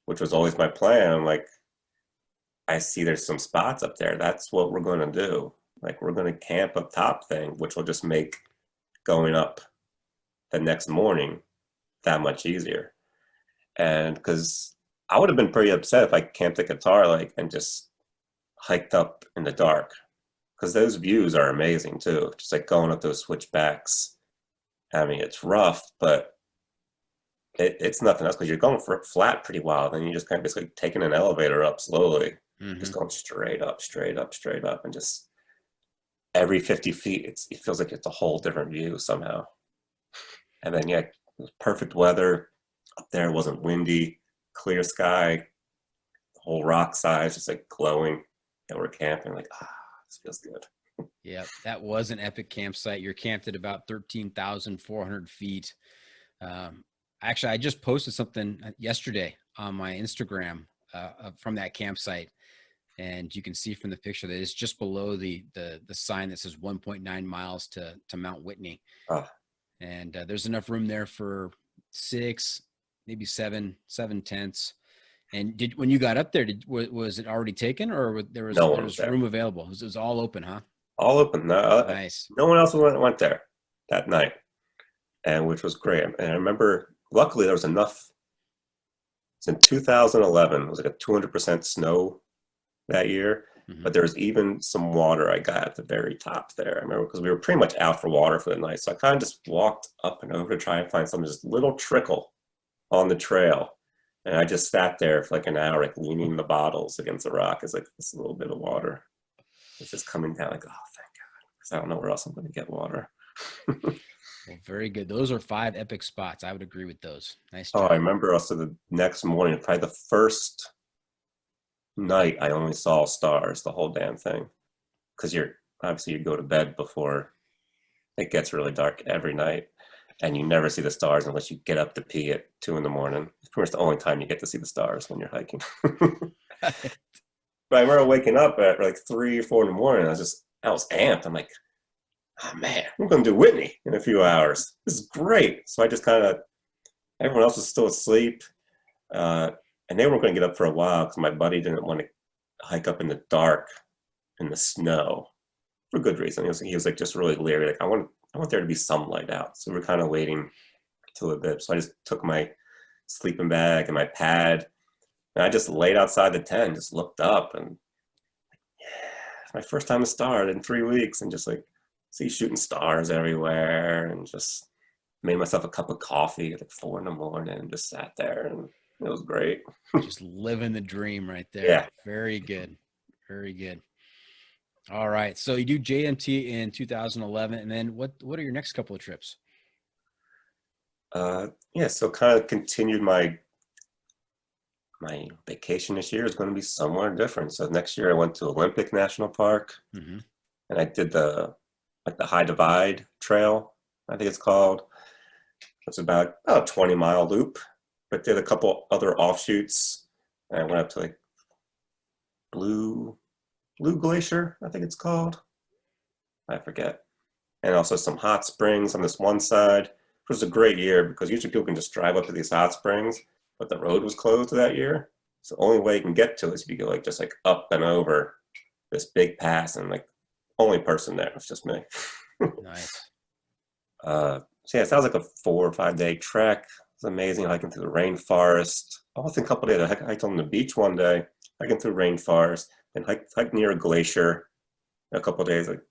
which was always my plan. I'm like, I see there's some spots up there. That's what we're going to do. Like, we're going to camp up top thing, which will just make going up the next morning that much easier. And because I would have been pretty upset if I camped at Guitar Lake and just hiked up in the dark, because those views are amazing too. Just like going up those switchbacks. I mean, it's rough, but it's nothing else because you're going for flat pretty wild. Then you just kind of basically taking an elevator up slowly, just going straight up, straight up, straight up, and just every 50 feet, it feels like it's a whole different view somehow. And then, yeah, it was perfect weather up there. It wasn't windy, clear sky, the whole rock side just like glowing. And we're camping, like, this feels good. Yeah, that was an epic campsite. You're camped at about 13,400 feet. Actually, I just posted something yesterday on my Instagram from that campsite. And you can see from the picture that it's just below the sign that says 1.9 miles to Mount Whitney. And there's enough room there for 6, maybe 7 tents. And when you got up there, was it already taken, or there was room available? It was all open, huh? All open. Nice. No one else went there that night, and which was great. And I remember, luckily, there was enough. It's in 2011. It was like a 200% snow that year, but there was even some water I got at the very top there. I remember because we were pretty much out for water for the night, so I kind of just walked up and over to try and find some just little trickle on the trail. And I just sat there for like an hour, like leaning the bottles against the rock. It's like this little bit of water. It's just coming down, like, oh, thank God, because I don't know where else I'm going to get water. Well, very good. Those are 5 epic spots. I would agree with those. Nice job. Oh, I remember also the next morning, probably the first night, I only saw stars the whole damn thing. Because you go to bed before it gets really dark every night. And you never see the stars unless you get up to pee at 2 a.m. It's pretty much the only time you get to see the stars when you're hiking. But I remember waking up at like 3 or 4 a.m. I was amped. I'm like, oh man, I'm going to do Whitney in a few hours. This is great. So I just everyone else was still asleep. And they weren't going to get up for a while because my buddy didn't want to hike up in the dark in the snow for good reason. He was like just really leery. Like, I want there to be some light out. So we're kind of waiting till a bit. So I just took my sleeping bag and my pad, and I just laid outside the tent, just looked up, and yeah, it's my first time a star in 3 weeks, and just like see shooting stars everywhere, and just made myself a cup of coffee at like 4 a.m. and just sat there, and it was great. Just living the dream right there. Yeah. Very good. Very good. All right. So you do JMT in 2011, and then what are your next couple of trips? So kind of continued my vacation this year is going to be somewhere different. So next year I went to Olympic National Park, and I did the High Divide Trail, I think it's called. It's about a 20-mile loop, but did a couple other offshoots, and I went up to like Blue Glacier, I think it's called. I forget. And also some hot springs on this one side. It was a great year because usually people can just drive up to these hot springs, but the road was closed that year. So the only way you can get to it is if you go like just like up and over this big pass, and like only person there was just me. Nice. So yeah, it sounds like a 4 or 5 day trek. It's amazing hiking through the rainforest. I was in a couple of days. I hiked on the beach one day, hiking through rainforest, and hiked near a glacier a couple of days. Like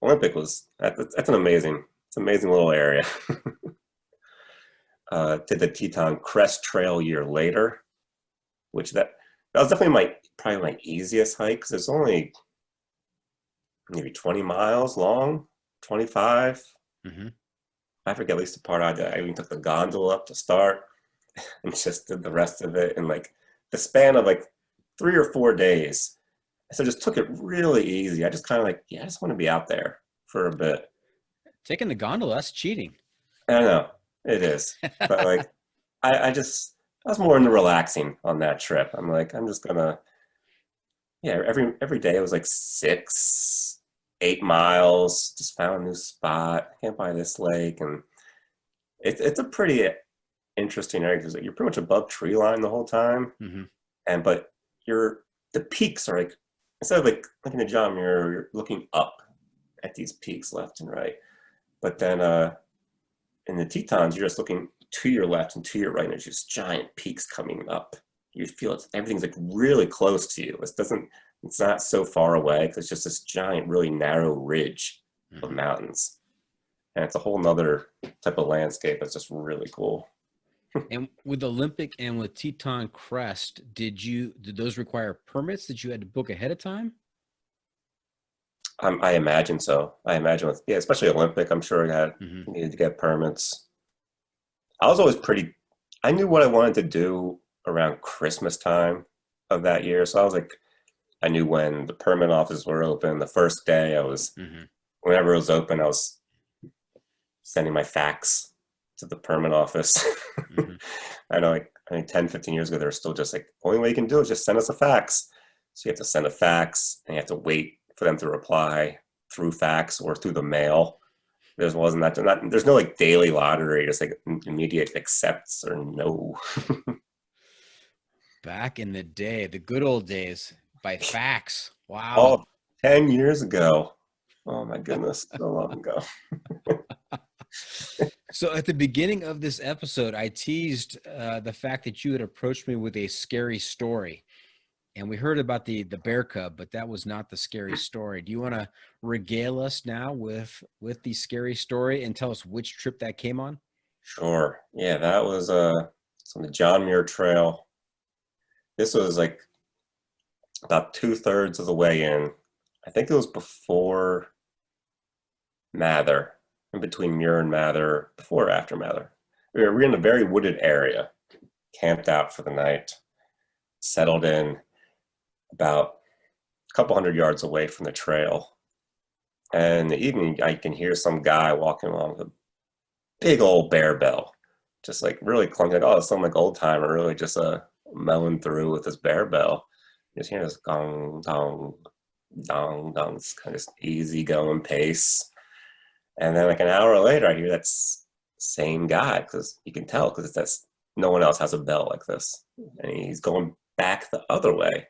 Olympic that's an amazing little area. Did the Teton Crest Trail a year later, which that was definitely probably my easiest hike because it's only maybe 20 miles long, 25. Mm-hmm. I forget at least the part I did. I even took the gondola up to start and just did the rest of it in like the span of like 3 or 4 days. So just took it really easy. I just kind of like, yeah, I just want to be out there for a bit. Taking the gondola, that's cheating. I know it is, but like, I was more into relaxing on that trip. I'm like, I'm just gonna, yeah, every day it was like 6, 8 miles, just found a new spot. I can't buy this lake. And it's a pretty interesting area because you're pretty much above tree line the whole time. Mm-hmm. But the peaks are like, instead of like looking at John Muir, you're looking up at these peaks left and right. But then in the Tetons, you're just looking to your left and to your right, and there's just giant peaks coming up. You feel everything's like really close to you. It's not so far away because it's just this giant, really narrow ridge of mountains. And it's a whole nother type of landscape. It's just really cool. And with Olympic and with Teton Crest, did those require permits that you had to book ahead of time? I imagine so. I imagine especially Olympic, I'm sure needed to get permits. I was always I knew what I wanted to do around Christmas time of that year. So I knew when the permit offices were open. The first day whenever it was open, I was sending my fax to the permit office. I know, like, I think 10, 15 years ago, they were still just like, only way you can do it is just send us a fax. So you have to send a fax and you have to wait for them to reply through fax or through the mail. There's no like daily lottery, just like immediate accepts or no. Back in the day, the good old days, by fax. Wow. Oh, 10 years ago. Oh my goodness, so long ago. So at the beginning of this episode, I teased the fact that you had approached me with a scary story. And we heard about the bear cub, but that was not the scary story. Do you want to regale us now with the scary story and tell us which trip that came on? Sure. Yeah, that was on the John Muir Trail. This was like about 2/3 of the way in. I think it was before Mather, in between Muir and Mather, before or after Mather. We were in a very wooded area, camped out for the night, settled in about a couple hundred yards away from the trail. And in the evening, I can hear some guy walking along with a big old bear bell, just like really clunky, like, oh, it's some like old timer, really just mowing through with this bear bell. You just hear this gong, dong, dong, dong, this kind of easy going pace. And then like an hour later, I hear that same guy, because you can tell, because no one else has a bell like this. And he's going back the other way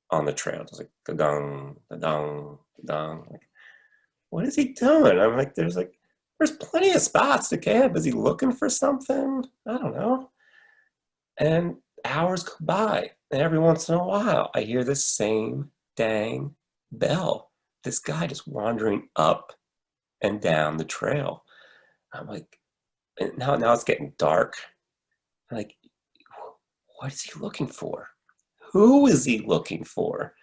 on the trail, just like da-dong, da-dong, da-dong. Like, what is he doing? I'm like, there's plenty of spots to camp. Is he looking for something? I don't know. And hours go by, and every once in a while, I hear this same dang bell. This guy just wandering up and down the trail. I'm like, and now it's getting dark. I'm like, what is he looking for? Who is he looking for?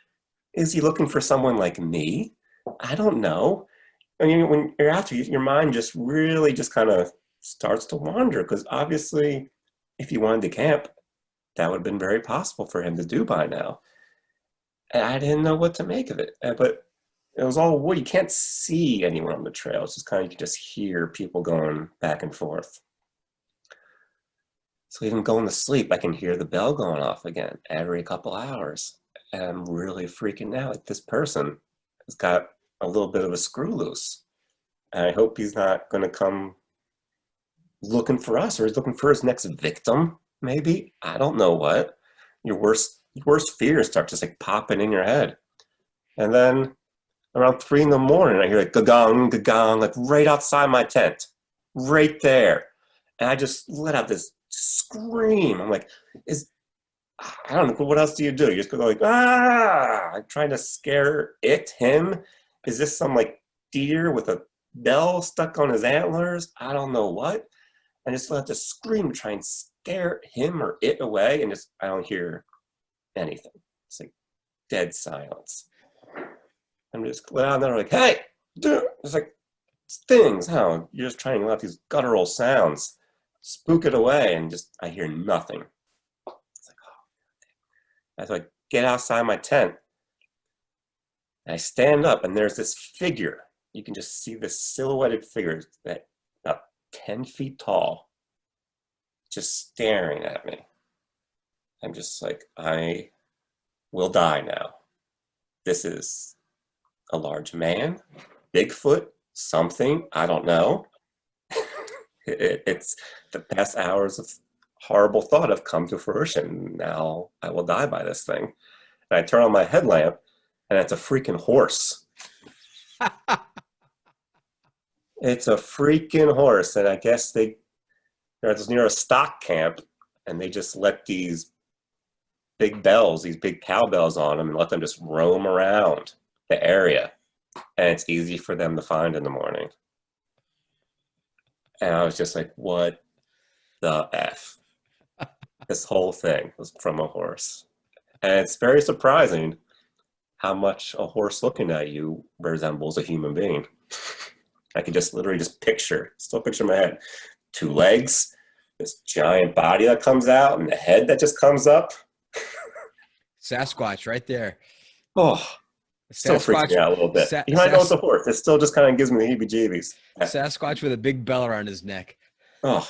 Is he looking for someone like me? I don't know. I mean, when you're after, your mind just really just kind of starts to wander, because obviously, if he wanted to camp, that would have been very possible for him to do by now. And I didn't know what to make of it. But it was all wood. You can't see anyone on the trail. It's just kind of, you can just hear people going back and forth. So even going to sleep, I can hear the bell going off again every couple hours. And I'm really freaking out. Like, this person has got a little bit of a screw loose. And I hope he's not going to come looking for us, or he's looking for his next victim, maybe. I don't know what. Your worst fears start just like popping in your head. And then around 3 in the morning, I hear like gagong, gagong, like right outside my tent, right there. And I just let out this scream. I'm like, I don't know, what else do? You just go like, ah, I'm trying to scare him. Is this some like deer with a bell stuck on his antlers? I don't know what. I just let to scream to try and scare him or it away, and I don't hear anything. It's like dead silence. I'm just out there like, hey, dude. It's like things. Oh, you're just trying to let these guttural sounds spook it away, and just I hear nothing. It's like, oh, I have to like get outside my tent. And I stand up, and there's this figure. You can just see this silhouetted figure that about 10 feet tall, just staring at me. I'm just like, I will die now. This is a large man, Bigfoot, something, I don't know. It's the past hours of horrible thought have come to fruition. Now I will die by this thing. And I turn on my headlamp, and it's a freaking horse. It's a freaking horse. And I guess they're near a stock camp, and they just let these big bells, these big cowbells on them, and let them just roam around the area. And it's easy for them to find in the morning. And I was just like, what the F? This whole thing was from a horse. And it's very surprising how much a horse looking at you resembles a human being. I can just literally still picture in my head, 2 legs, this giant body that comes out, and the head that just comes up. Sasquatch right there. Oh, it still freaks me out a little bit. I know it's a horse. It still just kind of gives me the heebie-jeebies. Sasquatch with a big bell around his neck. Oh.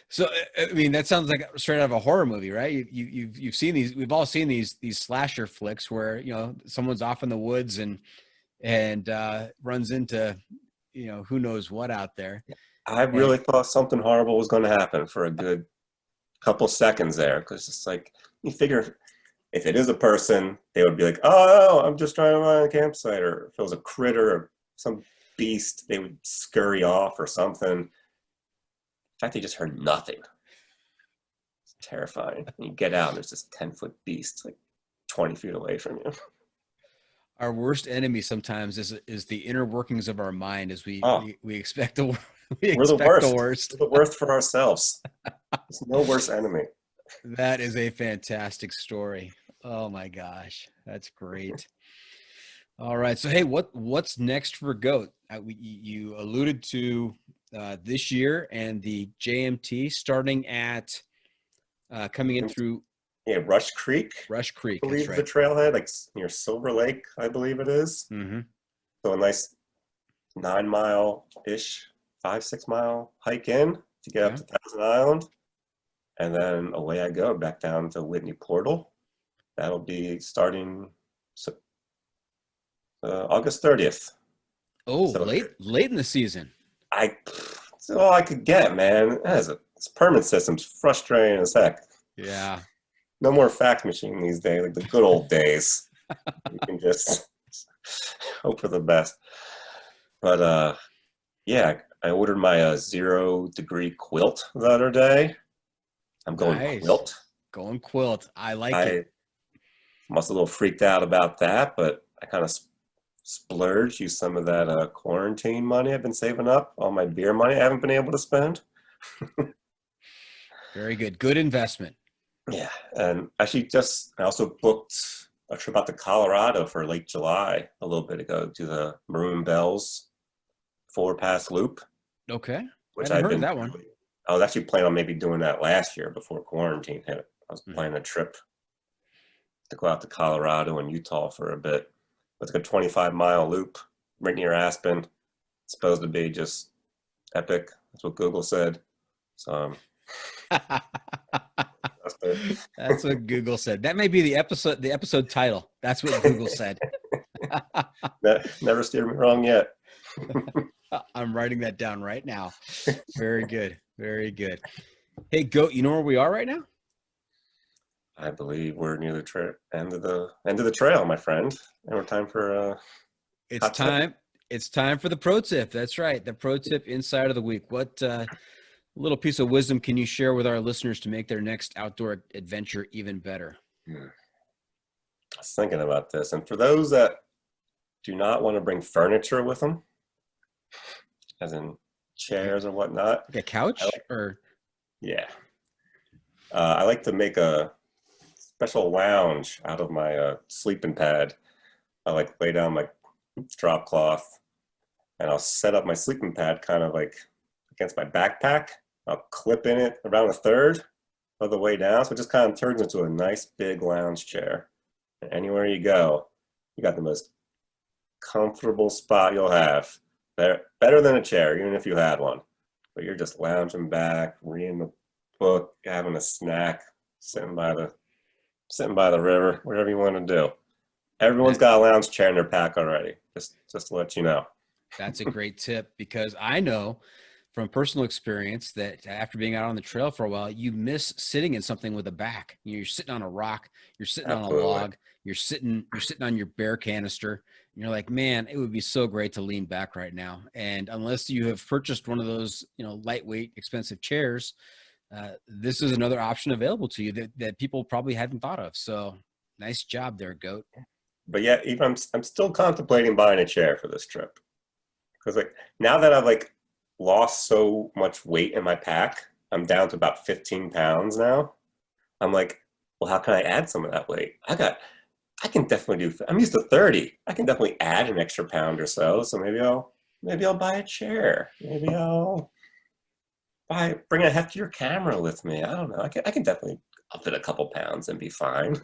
So, I mean, that sounds like straight out of a horror movie, right? You've seen these. We've all seen these slasher flicks where, you know, someone's off in the woods and runs into, you know, who knows what out there. I really thought something horrible was going to happen for a good couple seconds there, because it's like, you figure if it is a person, they would be like, oh, I'm just trying to find a campsite. Or if it was a critter or some beast, they would scurry off or something. In fact, they just heard nothing. It's terrifying. And you get out, and there's this 10-foot beast like 20 feet away from you. Our worst enemy sometimes is the inner workings of our mind, as we expect the We're the worst. We're the worst for ourselves. There's no worse enemy. That is a fantastic story. Oh my gosh, that's great. All right, so hey, what's next for GOAT? You alluded to this year and the JMT starting at coming in through Rush Creek. Rush Creek, I believe that's right. The trailhead, like near Silver Lake, I believe it is. Mm-hmm. So a nice 9-mile-ish, 5-6 mile hike in to get up to Thousand Island, and then away I go back down to Whitney Portal. That'll be starting August 30th. Oh, so late in the season. It's all I could get, man. This permit system's frustrating as heck. Yeah. No more fax machine these days, like the good old days. You can just hope for the best. But I ordered my 0-degree quilt the other day. I'm going quilt. Going quilt. I like it. I was a little freaked out about that, but I kind of splurged, used some of that quarantine money I've been saving up, all my beer money I haven't been able to spend. Very good. Good investment. Yeah. And actually I also booked a trip out to Colorado for late July a little bit ago to the Maroon Bells 4-pass loop. Okay. Which I've heard of that one. I was actually planning on maybe doing that last year before quarantine hit. I was planning a trip to go out to Colorado and Utah for a bit. It's like a 25-mile loop right near Aspen. It's supposed to be just epic. That's what Google said. So that's what Google said. That may be the episode title. That's what Google said. Never steered me wrong yet. I'm writing that down right now. Very good. Very good. Hey, GOAT, you know where we are right now? I believe we're near the end of the trail, my friend. And we're time for it's time for the pro tip. That's right. The pro tip inside of the week. What little piece of wisdom can you share with our listeners to make their next outdoor adventure even better? I was thinking about this. And for those that do not want to bring furniture with them, as in chairs or whatnot. Like a couch Yeah. I like to make a special lounge out of my sleeping pad. I like lay down my drop cloth, and I'll set up my sleeping pad kind of like against my backpack. I'll clip in it around a third of the way down, so it just kind of turns into a nice big lounge chair. And anywhere you go, you got the most comfortable spot you'll have. Better than a chair, even if you had one. But you're just lounging back, reading the book, having a snack, sitting by the river, whatever you want to do. Everyone's got a lounge chair in their pack already. Just to let you know. That's a great tip, because I know from personal experience that after being out on the trail for a while, you miss sitting in something with a back. You're sitting on a rock, you're sitting Absolutely. on a log, you're sitting on your bear canister, and you're like, man, it would be so great to lean back right now. And unless you have purchased one of those, lightweight, expensive chairs, this is another option available to you that people probably hadn't thought of. So nice job there, Goat. But yeah, even I'm still contemplating buying a chair for this trip, because like now that I've like lost so much weight in my pack, I'm down to about 15 pounds now. I'm like, well, how can I add some of that weight? I can definitely do. I'm used to 30. I can definitely add an extra pound or so. So maybe I'll buy a chair. Maybe I'll bring a heftier camera with me. I don't know. I can definitely up it a couple pounds and be fine.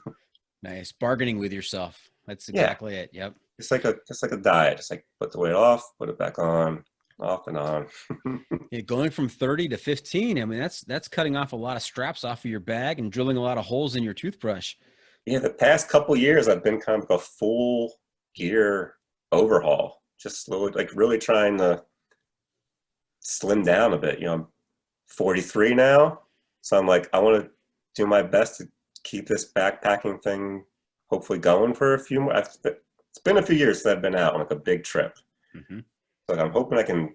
Nice. Bargaining with yourself. That's exactly it. Yep. It's like a diet. Just like put the weight off, put it back on, off and on. Yeah, going from 30 to 15, I mean, that's cutting off a lot of straps off of your bag and drilling a lot of holes in your toothbrush. Yeah, the past couple years I've been kind of a full gear overhaul. Just slowly, like really trying to slim down a bit. I'm 43 now, so I'm like, I want to do my best to keep this backpacking thing hopefully going for a few more. It's been a few years since I've been out on like a big trip. Mm-hmm. So I'm hoping I can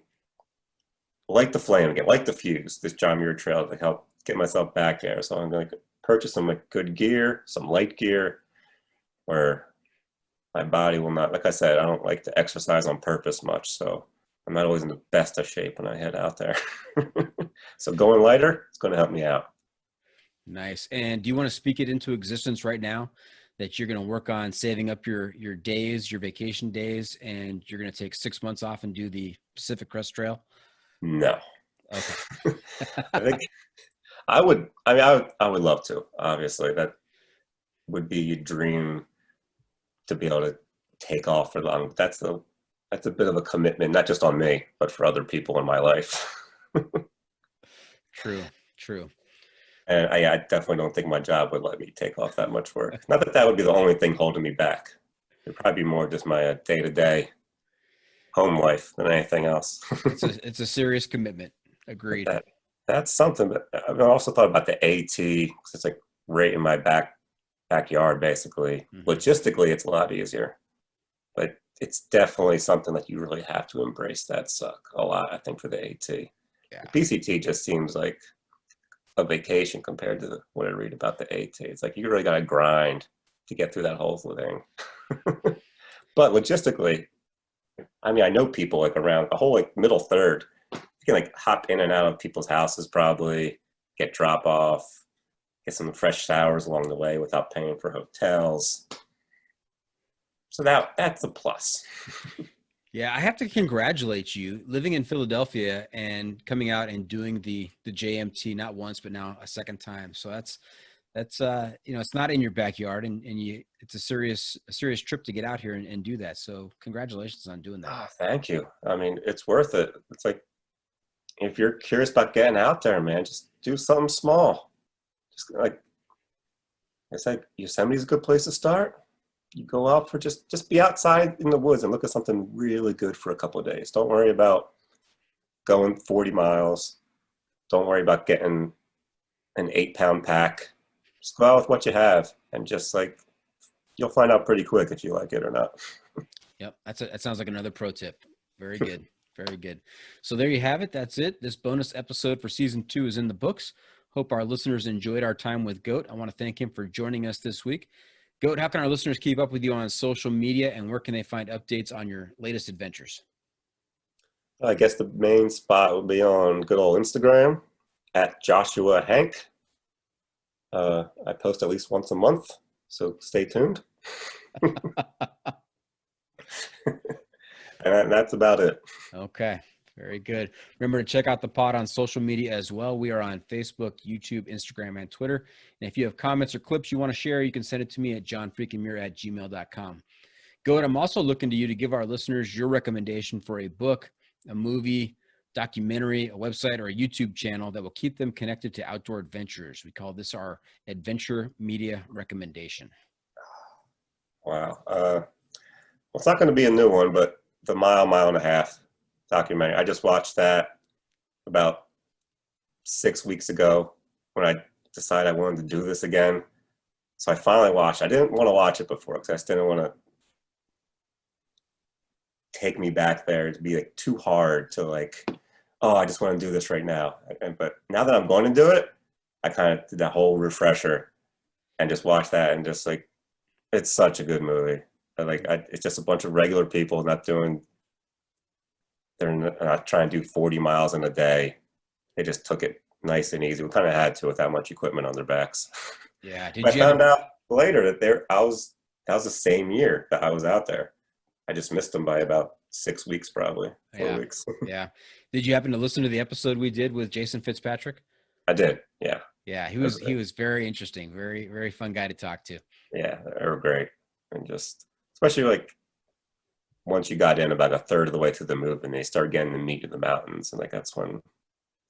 light the flame again, light the fuse, this John Muir trail to help get myself back there. So I'm going to purchase some like good gear, some light gear, where my body will not, like I said, I don't like to exercise on purpose much. So I'm not always in the best of shape when I head out there. So going lighter, it's going to help me out. Nice. And do you want to speak it into existence right now that you're going to work on saving up your days, your vacation days, and you're going to take 6 months off and do the Pacific Crest Trail? No. Okay. I think I would love to. Obviously, that would be a dream to be able to take off for long. That's a bit of a commitment, not just on me, but for other people in my life. True. And I definitely don't think my job would let me take off that much work. Not that would be the only thing holding me back. It'd probably be more just my day-to-day home life than anything else. It's a serious commitment. Agreed. That's something. But I've also thought about the AT, because it's like right in my backyard, basically. Mm-hmm. Logistically, it's a lot easier. But it's definitely something that you really have to embrace that suck a lot, I think, for the AT. Yeah. The PCT just seems like a vacation compared to what I read about the AT. It's like you really got to grind to get through that whole thing. But logistically, I mean, I know people like around the whole like middle third. You can like hop in and out of people's houses, probably get drop off, get some fresh showers along the way without paying for hotels. So that's a plus. Yeah, I have to congratulate you living in Philadelphia and coming out and doing the JMT not once but now a second time. So that's it's not in your backyard and it's a serious trip to get out here and do that. So congratulations on doing that. Oh, thank you. I mean, it's worth it. It's like if you're curious about getting out there, man, just do something small. Just like it's like Yosemite's a good place to start. You go out for just be outside in the woods and look at something really good for a couple of days. Don't worry about going 40 miles. Don't worry about getting an 8-pound pack. Just go out with what you have and just like, you'll find out pretty quick if you like it or not. Yep. That sounds like another pro tip. Very good. Very good. So there you have it. That's it. This bonus episode for season 2 is in the books. Hope our listeners enjoyed our time with Goat. I want to thank him for joining us this week. Goat, how can our listeners keep up with you on social media and where can they find updates on your latest adventures? I guess the main spot would be on good old Instagram at Joshua Hank. I post at least once a month, so stay tuned. And that's about it. Okay. Very good. Remember to check out the pod on social media as well. We are on Facebook, YouTube, Instagram, and Twitter. And if you have comments or clips you want to share, you can send it to me at johnfreakinmuir@gmail.com. Goat, I'm also looking to you to give our listeners your recommendation for a book, a movie, documentary, a website, or a YouTube channel that will keep them connected to outdoor adventures. We call this our adventure media recommendation. Wow. Well, it's not going to be a new one, but the Mile and a Half documentary. I just watched that about 6 weeks ago when I decided I wanted to do this again. So I finally watched. I didn't want to watch it before because I just didn't want to take me back there to be like too hard to like, oh, I just want to do this right now. But now that I'm going to do it, I kind of did that whole refresher and just watched that and just like, it's such a good movie. It's just a bunch of regular people they're not trying to do 40 miles in a day. They just took it nice and easy. We kind of had to with that much equipment on their backs. Yeah. I found out later that that was the same year that I was out there. I just missed them by about 6 weeks, probably 4 weeks. Yeah. Did you happen to listen to the episode we did with Jason Fitzpatrick? I did. Yeah. Yeah. He was very interesting. Very, very fun guy to talk to. Yeah. They were great. And just, especially like once you got in about a third of the way through the move and they start getting to meet in the mountains. And like, that's when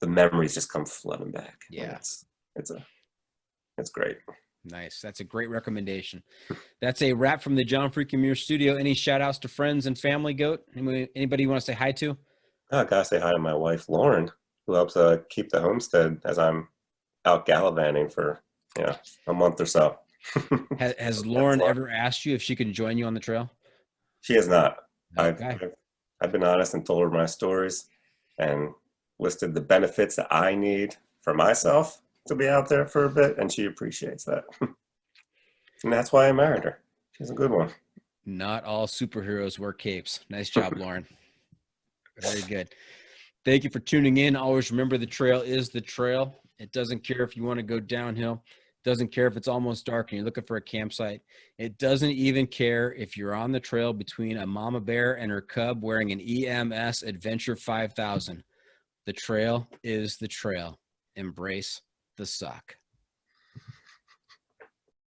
the memories just come flooding back. Yeah. It's great. Nice. That's a great recommendation. That's a wrap from the John Freakin' Muir studio. Any shout outs to friends and family, Goat? Anybody you want to say hi to? I gotta say hi to my wife, Lauren, who helps keep the homestead as I'm out gallivanting for a month or so. Has Lauren ever asked you if she can join you on the trail? She has not. Okay. I've been honest and told her my stories and listed the benefits that I need for myself to be out there for a bit, and she appreciates that. And that's why I married her. She's a good one. Not all superheroes wear capes. Nice job, Lauren. Very good. Thank you for tuning in. Always remember the trail is the trail. It doesn't care if you want to go downhill. Doesn't care if it's almost dark and you're looking for a campsite. It doesn't even care if you're on the trail between a mama bear and her cub wearing an EMS Adventure 5000. The trail is the trail. Embrace the suck.